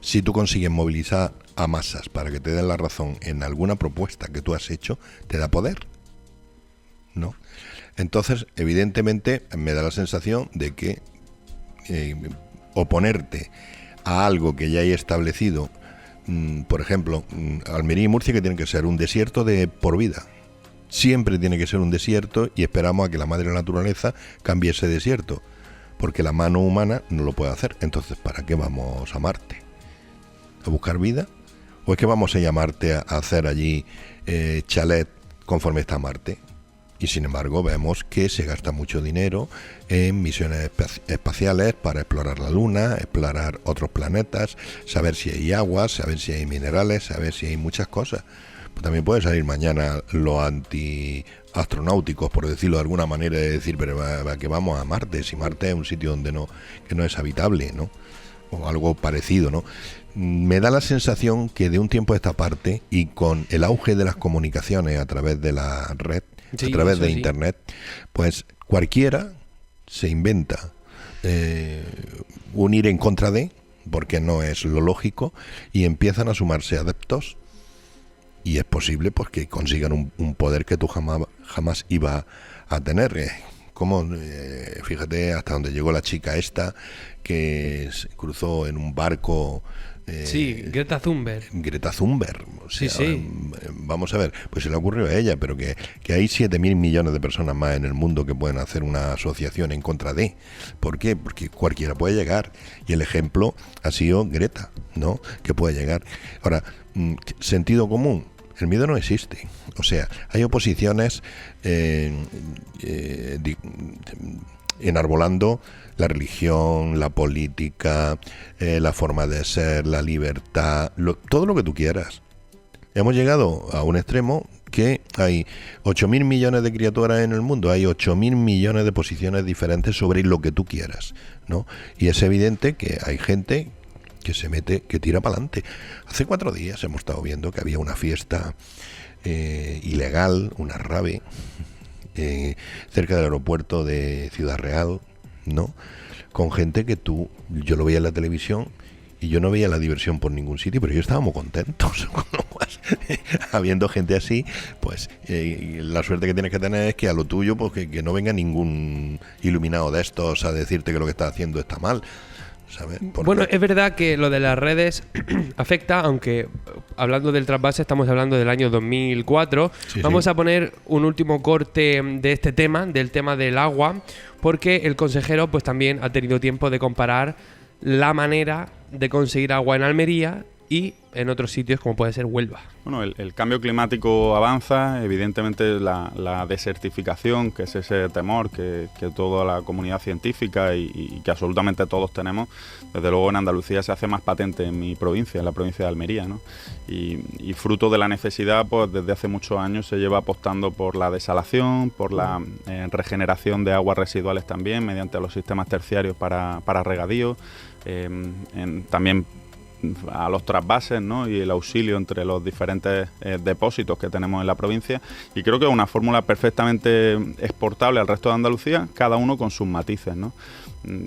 Si tú consigues movilizar a masas para que te den la razón en alguna propuesta que tú has hecho, te da poder, ¿no? Entonces, evidentemente, me da la sensación de que oponerte a algo que ya hay establecido, por ejemplo, Almería y Murcia, que tienen que ser un desierto de por vida. Siempre tiene que ser un desierto y esperamos a que la madre naturaleza cambie ese desierto, porque la mano humana no lo puede hacer. Entonces, ¿para qué vamos a Marte? ¿A buscar vida? ¿O es que vamos a ir a Marte a hacer allí chalet conforme está Marte? Y sin embargo vemos que se gasta mucho dinero en misiones espaciales para explorar la Luna, explorar otros planetas, saber si hay agua, saber si hay minerales, saber si hay muchas cosas. Pues también puede salir mañana los anti-astronáuticos, por decirlo de alguna manera, de decir, pero ¿a qué vamos a Marte? Si Marte es un sitio donde que no es habitable, ¿no? O algo parecido, ¿no? Me da la sensación que de un tiempo a esta parte, y con el auge de las comunicaciones a través de la red, a través de internet, pues cualquiera se inventa unir en contra de, porque no es lo lógico, y empiezan a sumarse adeptos, y es posible pues que consigan un poder que tú jamás iba a tener. Fíjate hasta donde llegó la chica esta que cruzó en un barco. Greta Thunberg. Greta Thunberg. O sea, sí. Vamos a ver, pues se le ocurrió a ella, pero que hay 7.000 millones de personas más en el mundo que pueden hacer una asociación en contra de. ¿Por qué? Porque cualquiera puede llegar. Y el ejemplo ha sido Greta, ¿no? Que puede llegar. Ahora, sentido común. El miedo no existe. O sea, hay oposiciones enarbolando la religión, la política, la forma de ser, la libertad, todo lo que tú quieras. Hemos llegado a un extremo que hay 8.000 millones de criaturas en el mundo, hay 8.000 millones de posiciones diferentes sobre lo que tú quieras, ¿no? Y es evidente que hay gente que se mete, que tira para adelante. Hace 4 días hemos estado viendo que había una fiesta ilegal, una rave, cerca del aeropuerto de Ciudad Real, ¿no? Con gente que yo lo veía en la televisión y yo no veía la diversión por ningún sitio, pero yo estaba muy contentos. Habiendo gente así, pues la suerte que tienes que tener es que a lo tuyo, pues que no venga ningún iluminado de estos a decirte que lo que estás haciendo está mal. Bueno, es verdad que lo de las redes afecta, aunque hablando del trasvase estamos hablando del año 2004. Vamos a poner un último corte de este tema, del tema del agua, porque el consejero pues también ha tenido tiempo de comparar la manera de conseguir agua en Almería y en otros sitios como puede ser Huelva. Bueno, el cambio climático avanza, evidentemente la desertificación, que es ese temor que toda la comunidad científica y que absolutamente todos tenemos, desde luego en Andalucía se hace más patente en mi provincia, en la provincia de Almería, ¿no? Y fruto de la necesidad, pues desde hace muchos años se lleva apostando por la desalación, por la regeneración de aguas residuales también, mediante los sistemas terciarios para regadío, también a los trasvases, ¿no? Y el auxilio entre los diferentes depósitos que tenemos en la provincia, y creo que es una fórmula perfectamente exportable al resto de Andalucía, cada uno con sus matices, ¿no?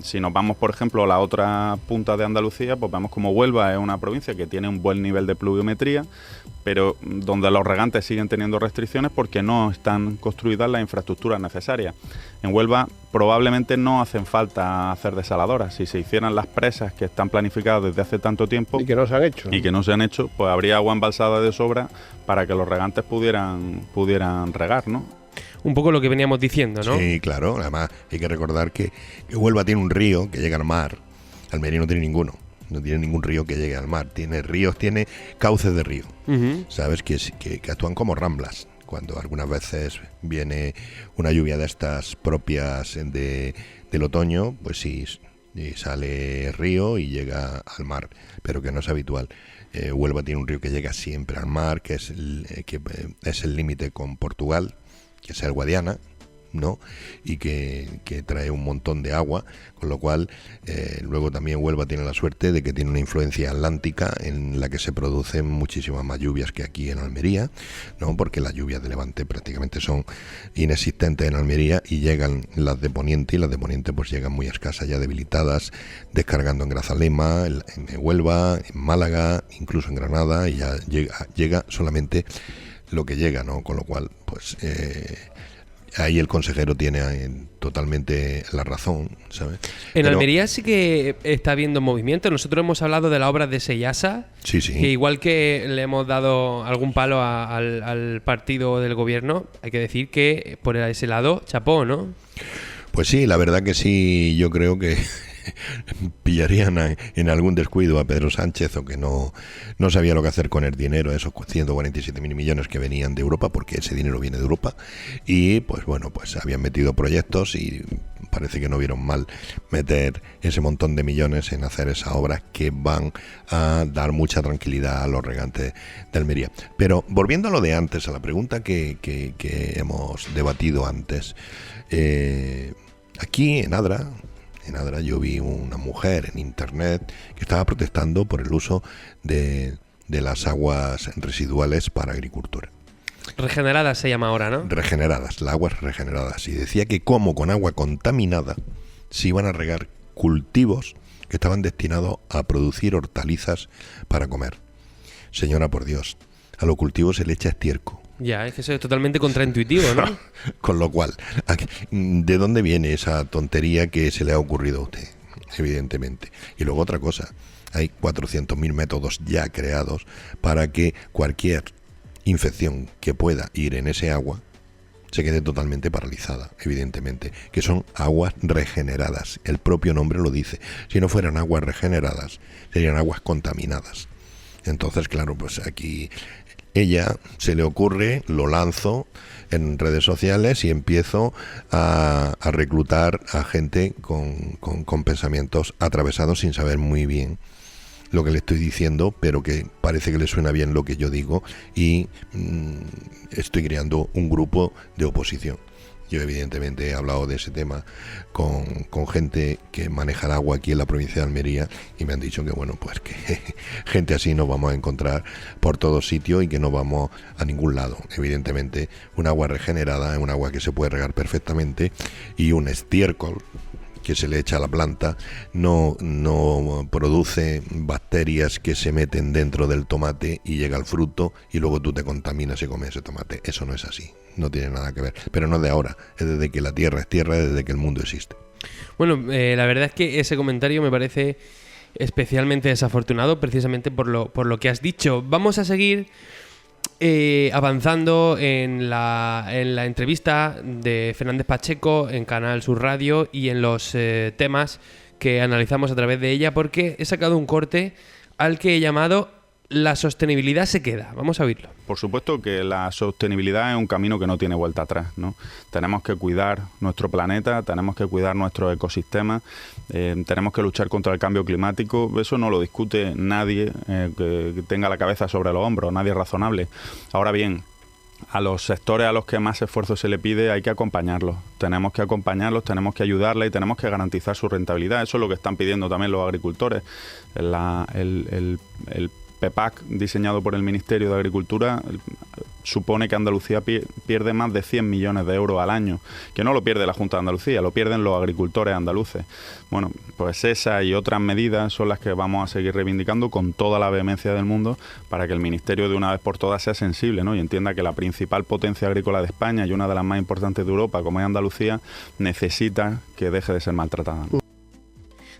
Si nos vamos, por ejemplo, a la otra punta de Andalucía, pues vemos como Huelva es una provincia que tiene un buen nivel de pluviometría, pero donde los regantes siguen teniendo restricciones porque no están construidas las infraestructuras necesarias. En Huelva probablemente no hacen falta hacer desaladoras. Si se hicieran las presas que están planificadas desde hace tanto tiempo y que no se han hecho, y que no se han hecho, pues habría agua embalsada de sobra para que los regantes pudieran regar, ¿no? Un poco lo que veníamos diciendo, ¿no? Sí, claro. Además, hay que recordar que Huelva tiene un río que llega al mar. Almería no tiene ninguno. No tiene ningún río que llegue al mar. Tiene ríos, tiene cauces de río. ¿Sabes? Que actúan como ramblas. Cuando algunas veces viene una lluvia de estas propias del otoño, pues sí, sale río y llega al mar, pero que no es habitual. Huelva tiene un río que llega siempre al mar, que es el límite con Portugal, que es el Guadiana, ¿no? Y que trae un montón de agua, con lo cual luego también Huelva tiene la suerte de que tiene una influencia atlántica en la que se producen muchísimas más lluvias que aquí en Almería, ¿no? Porque las lluvias de Levante prácticamente son inexistentes en Almería y llegan las de Poniente, y las de Poniente pues llegan muy escasas, ya debilitadas, descargando en Grazalema, en Huelva, en Málaga, incluso en Granada, y ya llega solamente lo que llega, ¿no? Con lo cual pues ahí el consejero tiene totalmente la razón, ¿sabes? En Almería sí que está habiendo movimiento. Nosotros hemos hablado de la obra de Seyasa, sí. Que igual que le hemos dado algún palo al partido del gobierno, hay que decir que por ese lado, chapó, ¿no? Pues sí, la verdad que sí, yo creo que pillarían en algún descuido a Pedro Sánchez, o que no sabía lo que hacer con el dinero, esos 147.000 millones que venían de Europa, porque ese dinero viene de Europa, y pues bueno, pues habían metido proyectos y parece que no vieron mal meter ese montón de millones en hacer esas obras que van a dar mucha tranquilidad a los regantes de Almería. Pero volviendo a lo de antes, a la pregunta que hemos debatido antes, aquí en Adra yo vi una mujer en internet que estaba protestando por el uso de las aguas residuales para agricultura. Regeneradas se llama ahora, ¿no? Regeneradas, las aguas regeneradas. Y decía que como con agua contaminada se iban a regar cultivos que estaban destinados a producir hortalizas para comer. Señora, por Dios, a los cultivos se le echa estiércol. Ya, es que eso es totalmente contraintuitivo, ¿no? Con lo cual, ¿de dónde viene esa tontería que se le ha ocurrido a usted? Evidentemente. Y luego otra cosa, hay 400.000 métodos ya creados para que cualquier infección que pueda ir en ese agua se quede totalmente paralizada, evidentemente, que son aguas regeneradas. El propio nombre lo dice. Si no fueran aguas regeneradas, serían aguas contaminadas. Entonces, claro, pues aquí ella se le ocurre, lo lanzo en redes sociales y empiezo a reclutar a gente con pensamientos atravesados, sin saber muy bien lo que le estoy diciendo, pero que parece que le suena bien lo que yo digo, y estoy creando un grupo de oposición. Yo evidentemente he hablado de ese tema con gente que maneja el agua aquí en la provincia de Almería, y me han dicho que bueno, pues que gente así nos vamos a encontrar por todos sitios y que no vamos a ningún lado. Evidentemente un agua regenerada es un agua que se puede regar perfectamente, y un estiércol que se le echa a la planta no produce bacterias que se meten dentro del tomate y llega al fruto y luego tú te contaminas y comes ese tomate. Eso no es así, no tiene nada que ver. Pero no es de ahora, es desde que la tierra es tierra, desde que el mundo existe. Bueno, la verdad es que ese comentario me parece especialmente desafortunado, precisamente por lo que has dicho. Vamos a seguir avanzando en la entrevista de Fernández Pacheco en Canal Sur Radio y en los temas que analizamos a través de ella, porque he sacado un corte al que he llamado la sostenibilidad se queda? Vamos a oírlo. Por supuesto que la sostenibilidad es un camino que no tiene vuelta atrás, ¿no? Tenemos que cuidar nuestro planeta, tenemos que cuidar nuestros ecosistemas, tenemos que luchar contra el cambio climático. Eso no lo discute nadie que tenga la cabeza sobre los hombros, nadie razonable. Ahora bien, a los sectores a los que más esfuerzo se le pide hay que acompañarlos. Tenemos que acompañarlos, tenemos que ayudarles y tenemos que garantizar su rentabilidad. Eso es lo que están pidiendo también los agricultores. El PEPAC diseñado por el Ministerio de Agricultura supone que Andalucía pierde más de 100 millones de euros al año, que no lo pierde la Junta de Andalucía, lo pierden los agricultores andaluces. Bueno, pues esa y otras medidas son las que vamos a seguir reivindicando con toda la vehemencia del mundo para que el Ministerio de una vez por todas sea sensible, ¿no? Y entienda que la principal potencia agrícola de España y una de las más importantes de Europa, como es Andalucía, necesita que deje de ser maltratada.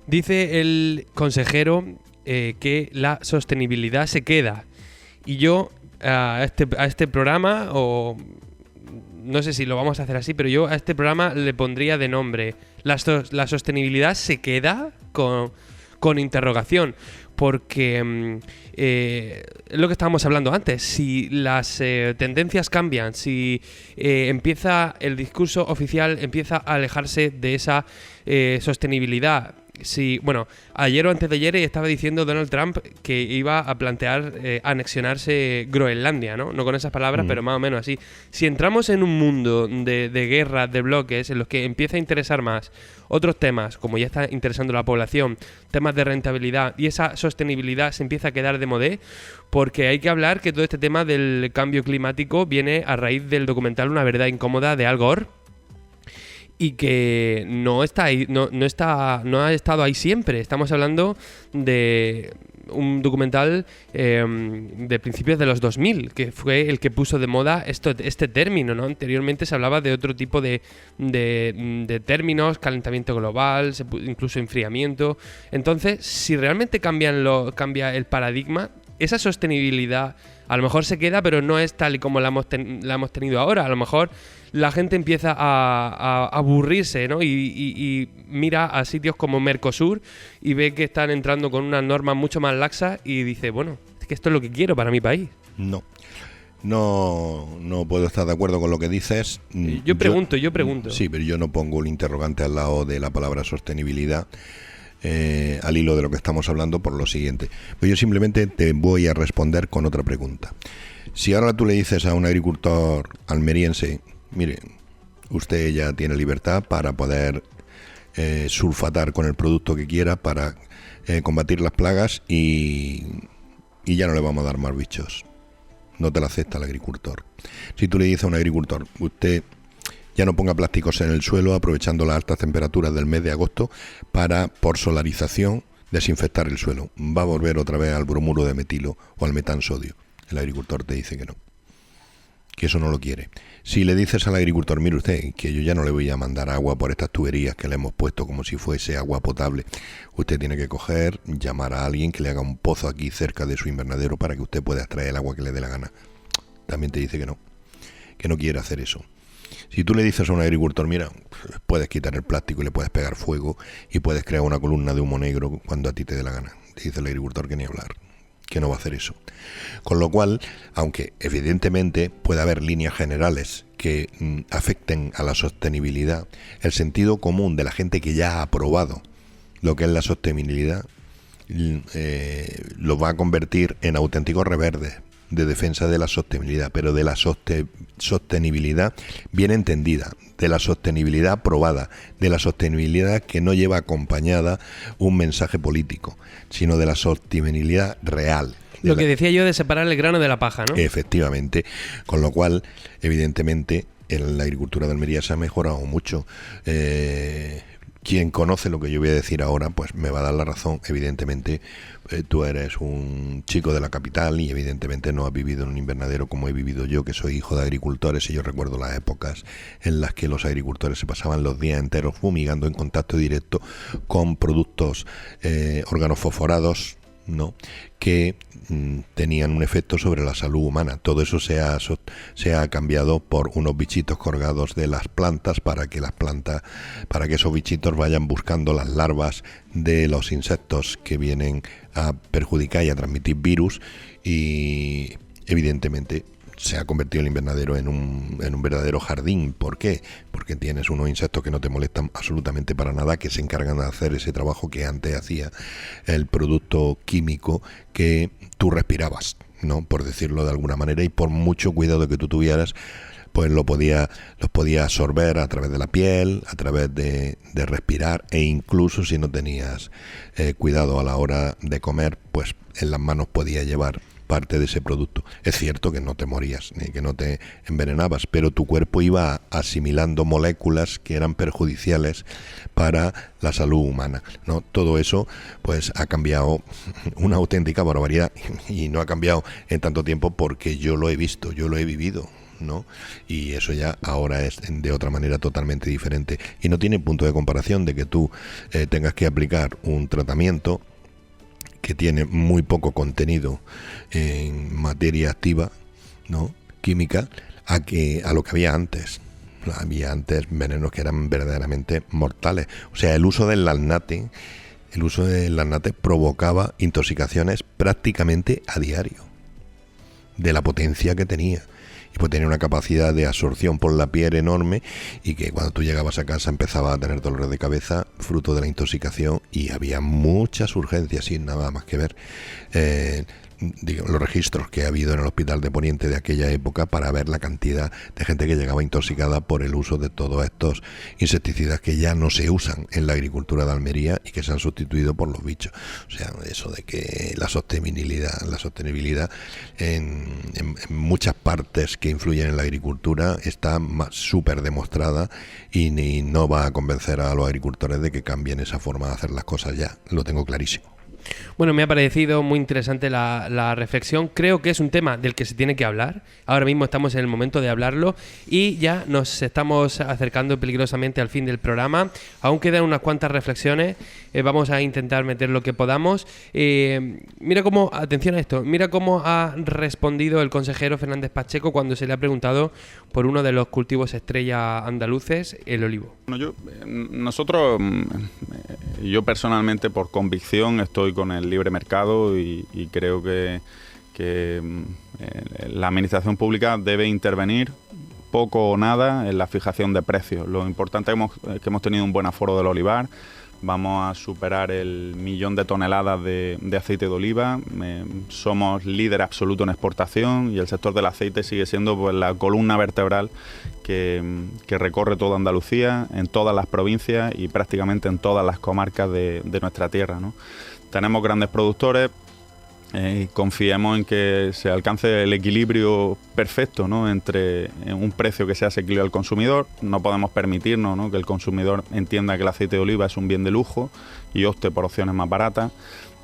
Dice el consejero que la sostenibilidad se queda. Y yo a este programa, o no sé si lo vamos a hacer así, pero yo a este programa le pondría de nombre la sostenibilidad se queda con interrogación, porque es lo que estábamos hablando antes. Si las tendencias cambian, si empieza el discurso oficial empieza a alejarse de esa sostenibilidad. Sí, bueno, ayer o antes de ayer estaba diciendo Donald Trump que iba a plantear anexionarse Groenlandia, ¿no? No con esas palabras, pero más o menos así. Si entramos en un mundo de guerras, de bloques, en los que empieza a interesar más otros temas, como ya está interesando la población, temas de rentabilidad, y esa sostenibilidad se empieza a quedar de modé, porque hay que hablar que todo este tema del cambio climático viene a raíz del documental Una verdad incómoda de Al Gore, y que no está ahí, no ha estado ahí siempre. Estamos hablando de un documental de principios de los 2000, que fue el que puso de moda este término, ¿no? Anteriormente se hablaba de otro tipo de términos, calentamiento global, incluso enfriamiento. Entonces, si realmente cambia el paradigma, esa sostenibilidad a lo mejor se queda, pero no es tal y como la hemos tenido ahora. A lo mejor la gente empieza a aburrirse, ¿no? Y mira a sitios como Mercosur y ve que están entrando con unas normas mucho más laxas y dice, bueno, es que esto es lo que quiero para mi país. No puedo estar de acuerdo con lo que dices. Yo pregunto. Sí, pero yo no pongo el interrogante al lado de la palabra sostenibilidad. Al hilo de lo que estamos hablando, por lo siguiente. Pues yo simplemente te voy a responder con otra pregunta. Si ahora tú le dices a un agricultor almeriense, mire, usted ya tiene libertad para poder sulfatar con el producto que quiera para combatir las plagas y ya no le vamos a dar más bichos. No te lo acepta el agricultor. Si tú le dices a un agricultor, usted ya no ponga plásticos en el suelo, aprovechando las altas temperaturas del mes de agosto para, por solarización, desinfectar el suelo. Va a volver otra vez al bromuro de metilo o al metansodio. El agricultor te dice que no, que eso no lo quiere. Si le dices al agricultor, mire usted, que yo ya no le voy a mandar agua por estas tuberías que le hemos puesto como si fuese agua potable, usted tiene que coger, llamar a alguien que le haga un pozo aquí cerca de su invernadero para que usted pueda extraer el agua que le dé la gana. También te dice que no quiere hacer eso. Si tú le dices a un agricultor, mira, puedes quitar el plástico y le puedes pegar fuego y puedes crear una columna de humo negro cuando a ti te dé la gana, te dice el agricultor que ni hablar, que no va a hacer eso. Con lo cual, aunque evidentemente puede haber líneas generales que afecten a la sostenibilidad, el sentido común de la gente que ya ha aprobado lo que es la sostenibilidad lo va a convertir en auténticos reverdes de defensa de la sostenibilidad, pero de la sostenibilidad bien entendida, de la sostenibilidad probada, de la sostenibilidad que no lleva acompañada un mensaje político, sino de la sostenibilidad real. Lo que decía yo de separar el grano de la paja, ¿no? Efectivamente, con lo cual, evidentemente, en la agricultura de Almería se ha mejorado mucho. Quien conoce lo que yo voy a decir ahora, pues me va a dar la razón. Evidentemente, tú eres un chico de la capital y evidentemente no has vivido en un invernadero como he vivido yo, que soy hijo de agricultores, y yo recuerdo las épocas en las que los agricultores se pasaban los días enteros fumigando en contacto directo con productos organofosforados ¿no?, que tenían un efecto sobre la salud humana. Todo eso se ha cambiado por unos bichitos colgados de las plantas para que esos bichitos vayan buscando las larvas de los insectos que vienen a perjudicar y a transmitir virus, y evidentemente se ha convertido el invernadero en un verdadero jardín. ¿Por qué? Porque tienes unos insectos que no te molestan absolutamente para nada, que se encargan de hacer ese trabajo que antes hacía el producto químico que tú respirabas, ¿no?, por decirlo de alguna manera, y por mucho cuidado que tú tuvieras, pues los podía absorber a través de la piel, a través de respirar, e incluso si no tenías cuidado a la hora de comer, pues en las manos podía llevar parte de ese producto. Es cierto que no te morías ni que no te envenenabas, pero tu cuerpo iba asimilando moléculas que eran perjudiciales para la salud humana, ¿no? Todo eso pues ha cambiado una auténtica barbaridad, y no ha cambiado en tanto tiempo porque yo lo he visto, yo lo he vivido, ¿no? Y eso ya ahora es de otra manera totalmente diferente, y no tiene punto de comparación de que tú tengas que aplicar un tratamiento que tiene muy poco contenido en materia activa, ¿no?, química, a lo que había antes. Había antes venenos que eran verdaderamente mortales. O sea, el uso del lalnate provocaba intoxicaciones prácticamente a diario, de la potencia que tenía. Y pues tenía una capacidad de absorción por la piel enorme, y que cuando tú llegabas a casa empezabas a tener dolores de cabeza fruto de la intoxicación, y había muchas urgencias sin nada más que ver los registros que ha habido en el Hospital de Poniente de aquella época para ver la cantidad de gente que llegaba intoxicada por el uso de todos estos insecticidas que ya no se usan en la agricultura de Almería y que se han sustituido por los bichos. O sea, eso de que la sostenibilidad en muchas partes que influyen en la agricultura está súper demostrada, y no va a convencer a los agricultores de que cambien esa forma de hacer las cosas ya. Lo tengo clarísimo. Bueno, me ha parecido muy interesante la reflexión. Creo que es un tema del que se tiene que hablar. Ahora mismo estamos en el momento de hablarlo, y ya nos estamos acercando peligrosamente al fin del programa. Aún quedan unas cuantas reflexiones. Vamos a intentar meter lo que podamos. Atención a esto, mira cómo ha respondido el consejero Fernández Pacheco cuando se le ha preguntado por uno de los cultivos estrella andaluces, el olivo. Bueno, yo personalmente, por convicción, estoy con el libre mercado, y creo que la administración pública debe intervenir poco o nada en la fijación de precios. Lo importante es que hemos tenido un buen aforo del olivar. Vamos a superar el 1.000.000 de toneladas de aceite de oliva. Somos líder absoluto en exportación, y el sector del aceite sigue siendo pues la columna vertebral que recorre toda Andalucía, en todas las provincias y prácticamente en todas las comarcas de nuestra tierra, ¿no? Tenemos grandes productores. Confiemos en que se alcance el equilibrio perfecto, ¿no?, entre un precio que sea asequible al consumidor. No podemos permitirnos, ¿no?, que el consumidor entienda que el aceite de oliva es un bien de lujo y opte por opciones más baratas,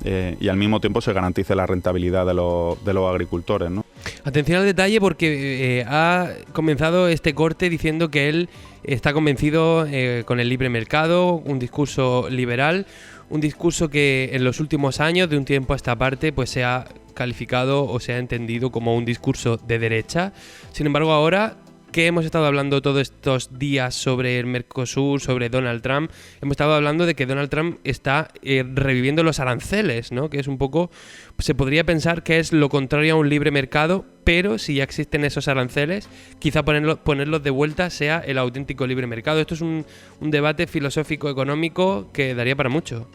y al mismo tiempo se garantice la rentabilidad de los agricultores, ¿no? Atención al detalle, porque ha comenzado este corte diciendo que él está convencido con el libre mercado, un discurso liberal, un discurso que en los últimos años, de un tiempo a esta parte, pues se ha calificado o se ha entendido como un discurso de derecha. Sin embargo, ahora que hemos estado hablando todos estos días sobre el Mercosur, sobre Donald Trump, hemos estado hablando de que Donald Trump está reviviendo los aranceles, ¿no?, que es un poco, se podría pensar que es lo contrario a un libre mercado, pero si ya existen esos aranceles, quizá ponerlos de vuelta sea el auténtico libre mercado. Esto es un debate filosófico-económico que daría para mucho.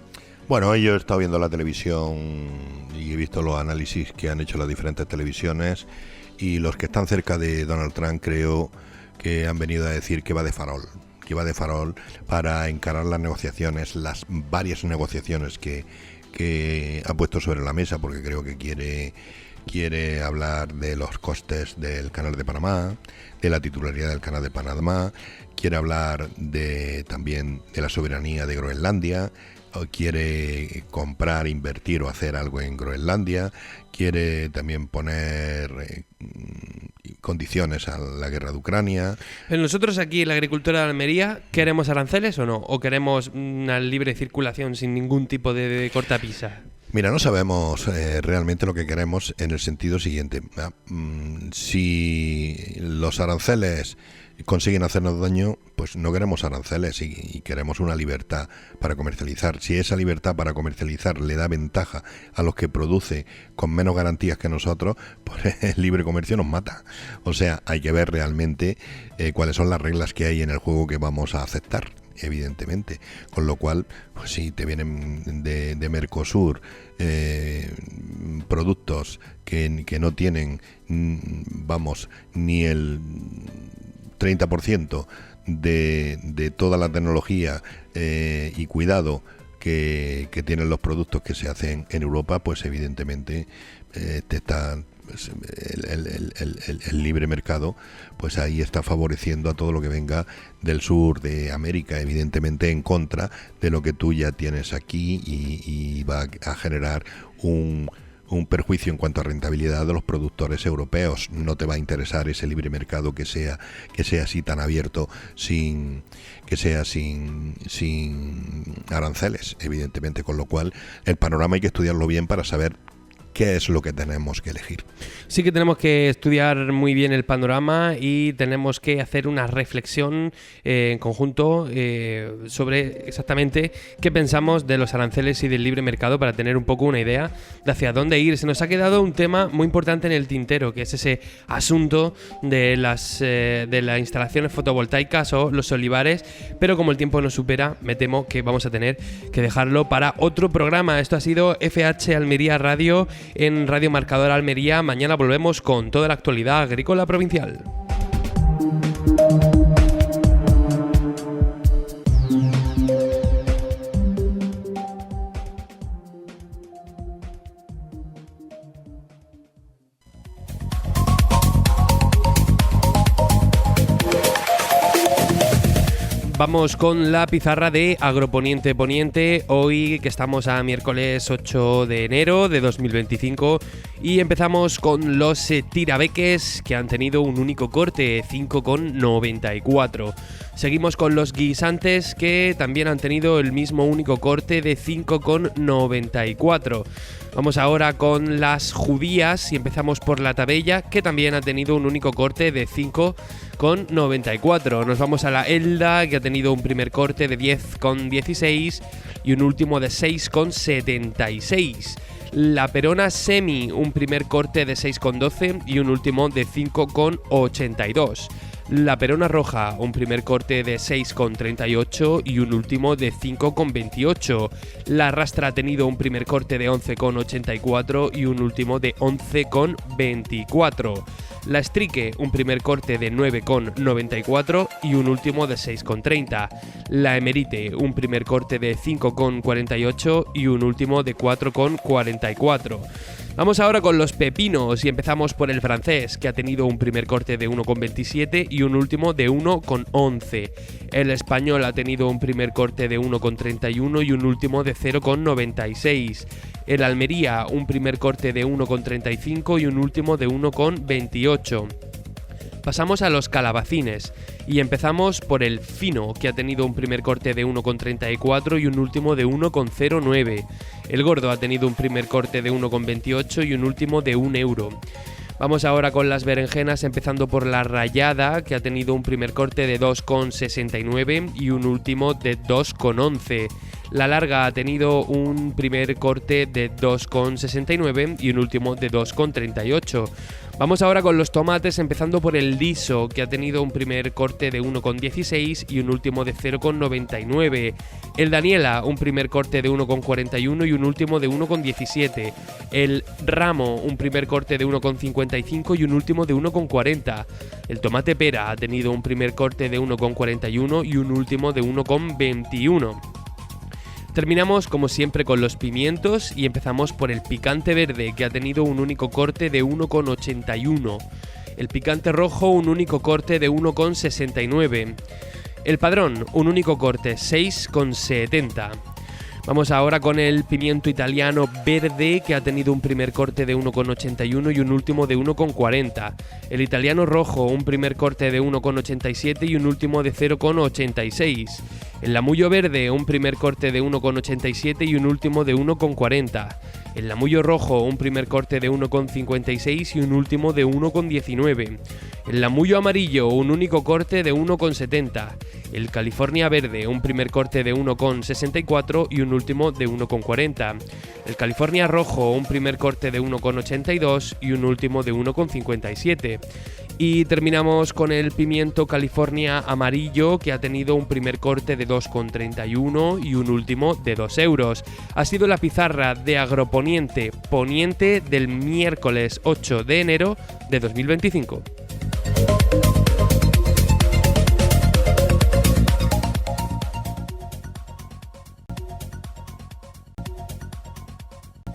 Bueno, yo he estado viendo la televisión y he visto los análisis que han hecho las diferentes televisiones, y los que están cerca de Donald Trump creo que han venido a decir que va de farol para encarar las negociaciones, las varias negociaciones que ha puesto sobre la mesa, porque creo que quiere hablar de los costes del Canal de Panamá, de la titularidad del Canal de Panamá, quiere hablar también de la soberanía de Groenlandia, quiere comprar, invertir o hacer algo en Groenlandia, quiere también poner condiciones a la guerra de Ucrania. Nosotros aquí en la agricultura de Almería, ¿queremos aranceles o no? ¿O queremos una libre circulación sin ningún tipo de cortapisa? Mira, no sabemos realmente lo que queremos en el sentido siguiente. Si los aranceles consiguen hacernos daño, pues no queremos aranceles y queremos una libertad para comercializar. Si esa libertad para comercializar le da ventaja a los que produce con menos garantías que nosotros, pues el libre comercio nos mata. O sea, hay que ver realmente cuáles son las reglas que hay en el juego que vamos a aceptar, evidentemente. Con lo cual, pues si te vienen de Mercosur productos que no tienen, vamos, ni el 30% de toda la tecnología y cuidado que tienen los productos que se hacen en Europa, pues evidentemente el libre mercado, pues ahí está favoreciendo a todo lo que venga del sur de América, evidentemente en contra de lo que tú ya tienes aquí, y va a generar un perjuicio en cuanto a rentabilidad de los productores europeos. No te va a interesar ese libre mercado que sea así tan abierto, sin aranceles, evidentemente, con lo cual el panorama hay que estudiarlo bien para saber qué es lo que tenemos que elegir. Sí que tenemos que estudiar muy bien el panorama y tenemos que hacer una reflexión en conjunto sobre exactamente qué pensamos de los aranceles y del libre mercado, para tener un poco una idea de hacia dónde ir. Se nos ha quedado un tema muy importante en el tintero, que es ese asunto de las instalaciones fotovoltaicas o los olivares, pero como el tiempo nos supera, me temo que vamos a tener que dejarlo para otro programa. Esto ha sido FH Almería Radio en Radio Marcador Almería. Mañana volvemos con toda la actualidad agrícola provincial. Vamos con la pizarra de Agroponiente Poniente, hoy que estamos a miércoles 8 de enero de 2025, y empezamos con los tirabeques, que han tenido un único corte, 5,94. Seguimos con los guisantes, que también han tenido el mismo único corte de 5,94. Vamos ahora con las judías y empezamos por la tabella, que también ha tenido un único corte de 5,94. Nos vamos a la Elda, que ha tenido un primer corte de 10,16 y un último de 6,76. La Perona Semi, un primer corte de 6,12 y un último de 5,82. La Perona Roja, un primer corte de 6,38 y un último de 5,28. La Rastra ha tenido un primer corte de 11,84 y un último de 11,24. La Estrique, un primer corte de 9,94 y un último de 6,30. La Emerite, un primer corte de 5,48 y un último de 4,44. Vamos ahora con los pepinos y empezamos por el francés, que ha tenido un primer corte de 1,27 y un último de 1,11. El español ha tenido un primer corte de 1,31 y un último de 0,96. El Almería, un primer corte de 1,35 y un último de 1,28. Pasamos a los calabacines y empezamos por el fino, que ha tenido un primer corte de 1,34 y un último de 1,09. El gordo ha tenido un primer corte de 1,28 y un último de 1 euro. Vamos ahora con las berenjenas, empezando por la rallada, que ha tenido un primer corte de 2,69 y un último de 2,11. La larga ha tenido un primer corte de 2,69 y un último de 2,38. Vamos ahora con los tomates, empezando por el liso, que ha tenido un primer corte de 1,16 y un último de 0,99. El Daniela, un primer corte de 1,41 y un último de 1,17. El Ramo, un primer corte de 1,55 y un último de 1,40. El tomate pera ha tenido un primer corte de 1,41 y un último de 1,21. Terminamos como siempre con los pimientos y empezamos por el picante verde, que ha tenido un único corte de 1,81. El picante rojo, un único corte de 1,69. El padrón, un único corte, 6,70. Vamos ahora con el pimiento italiano verde, que ha tenido un primer corte de 1,81 y un último de 1,40. El italiano rojo, un primer corte de 1,87 y un último de 0,86. El lamullo verde, un primer corte de 1,87 y un último de 1,40. El lamullo rojo, un primer corte de 1,56 y un último de 1,19. El lamullo amarillo, un único corte de 1,70. El California verde, un primer corte de 1,64 y un último de 1,40. El California rojo, un primer corte de 1,82 y un último de 1,57. Y terminamos con el pimiento California amarillo, que ha tenido un primer corte de 2,31 y un último de 2 euros. Ha sido la pizarra de Agroponiente Poniente del miércoles 8 de enero de 2025.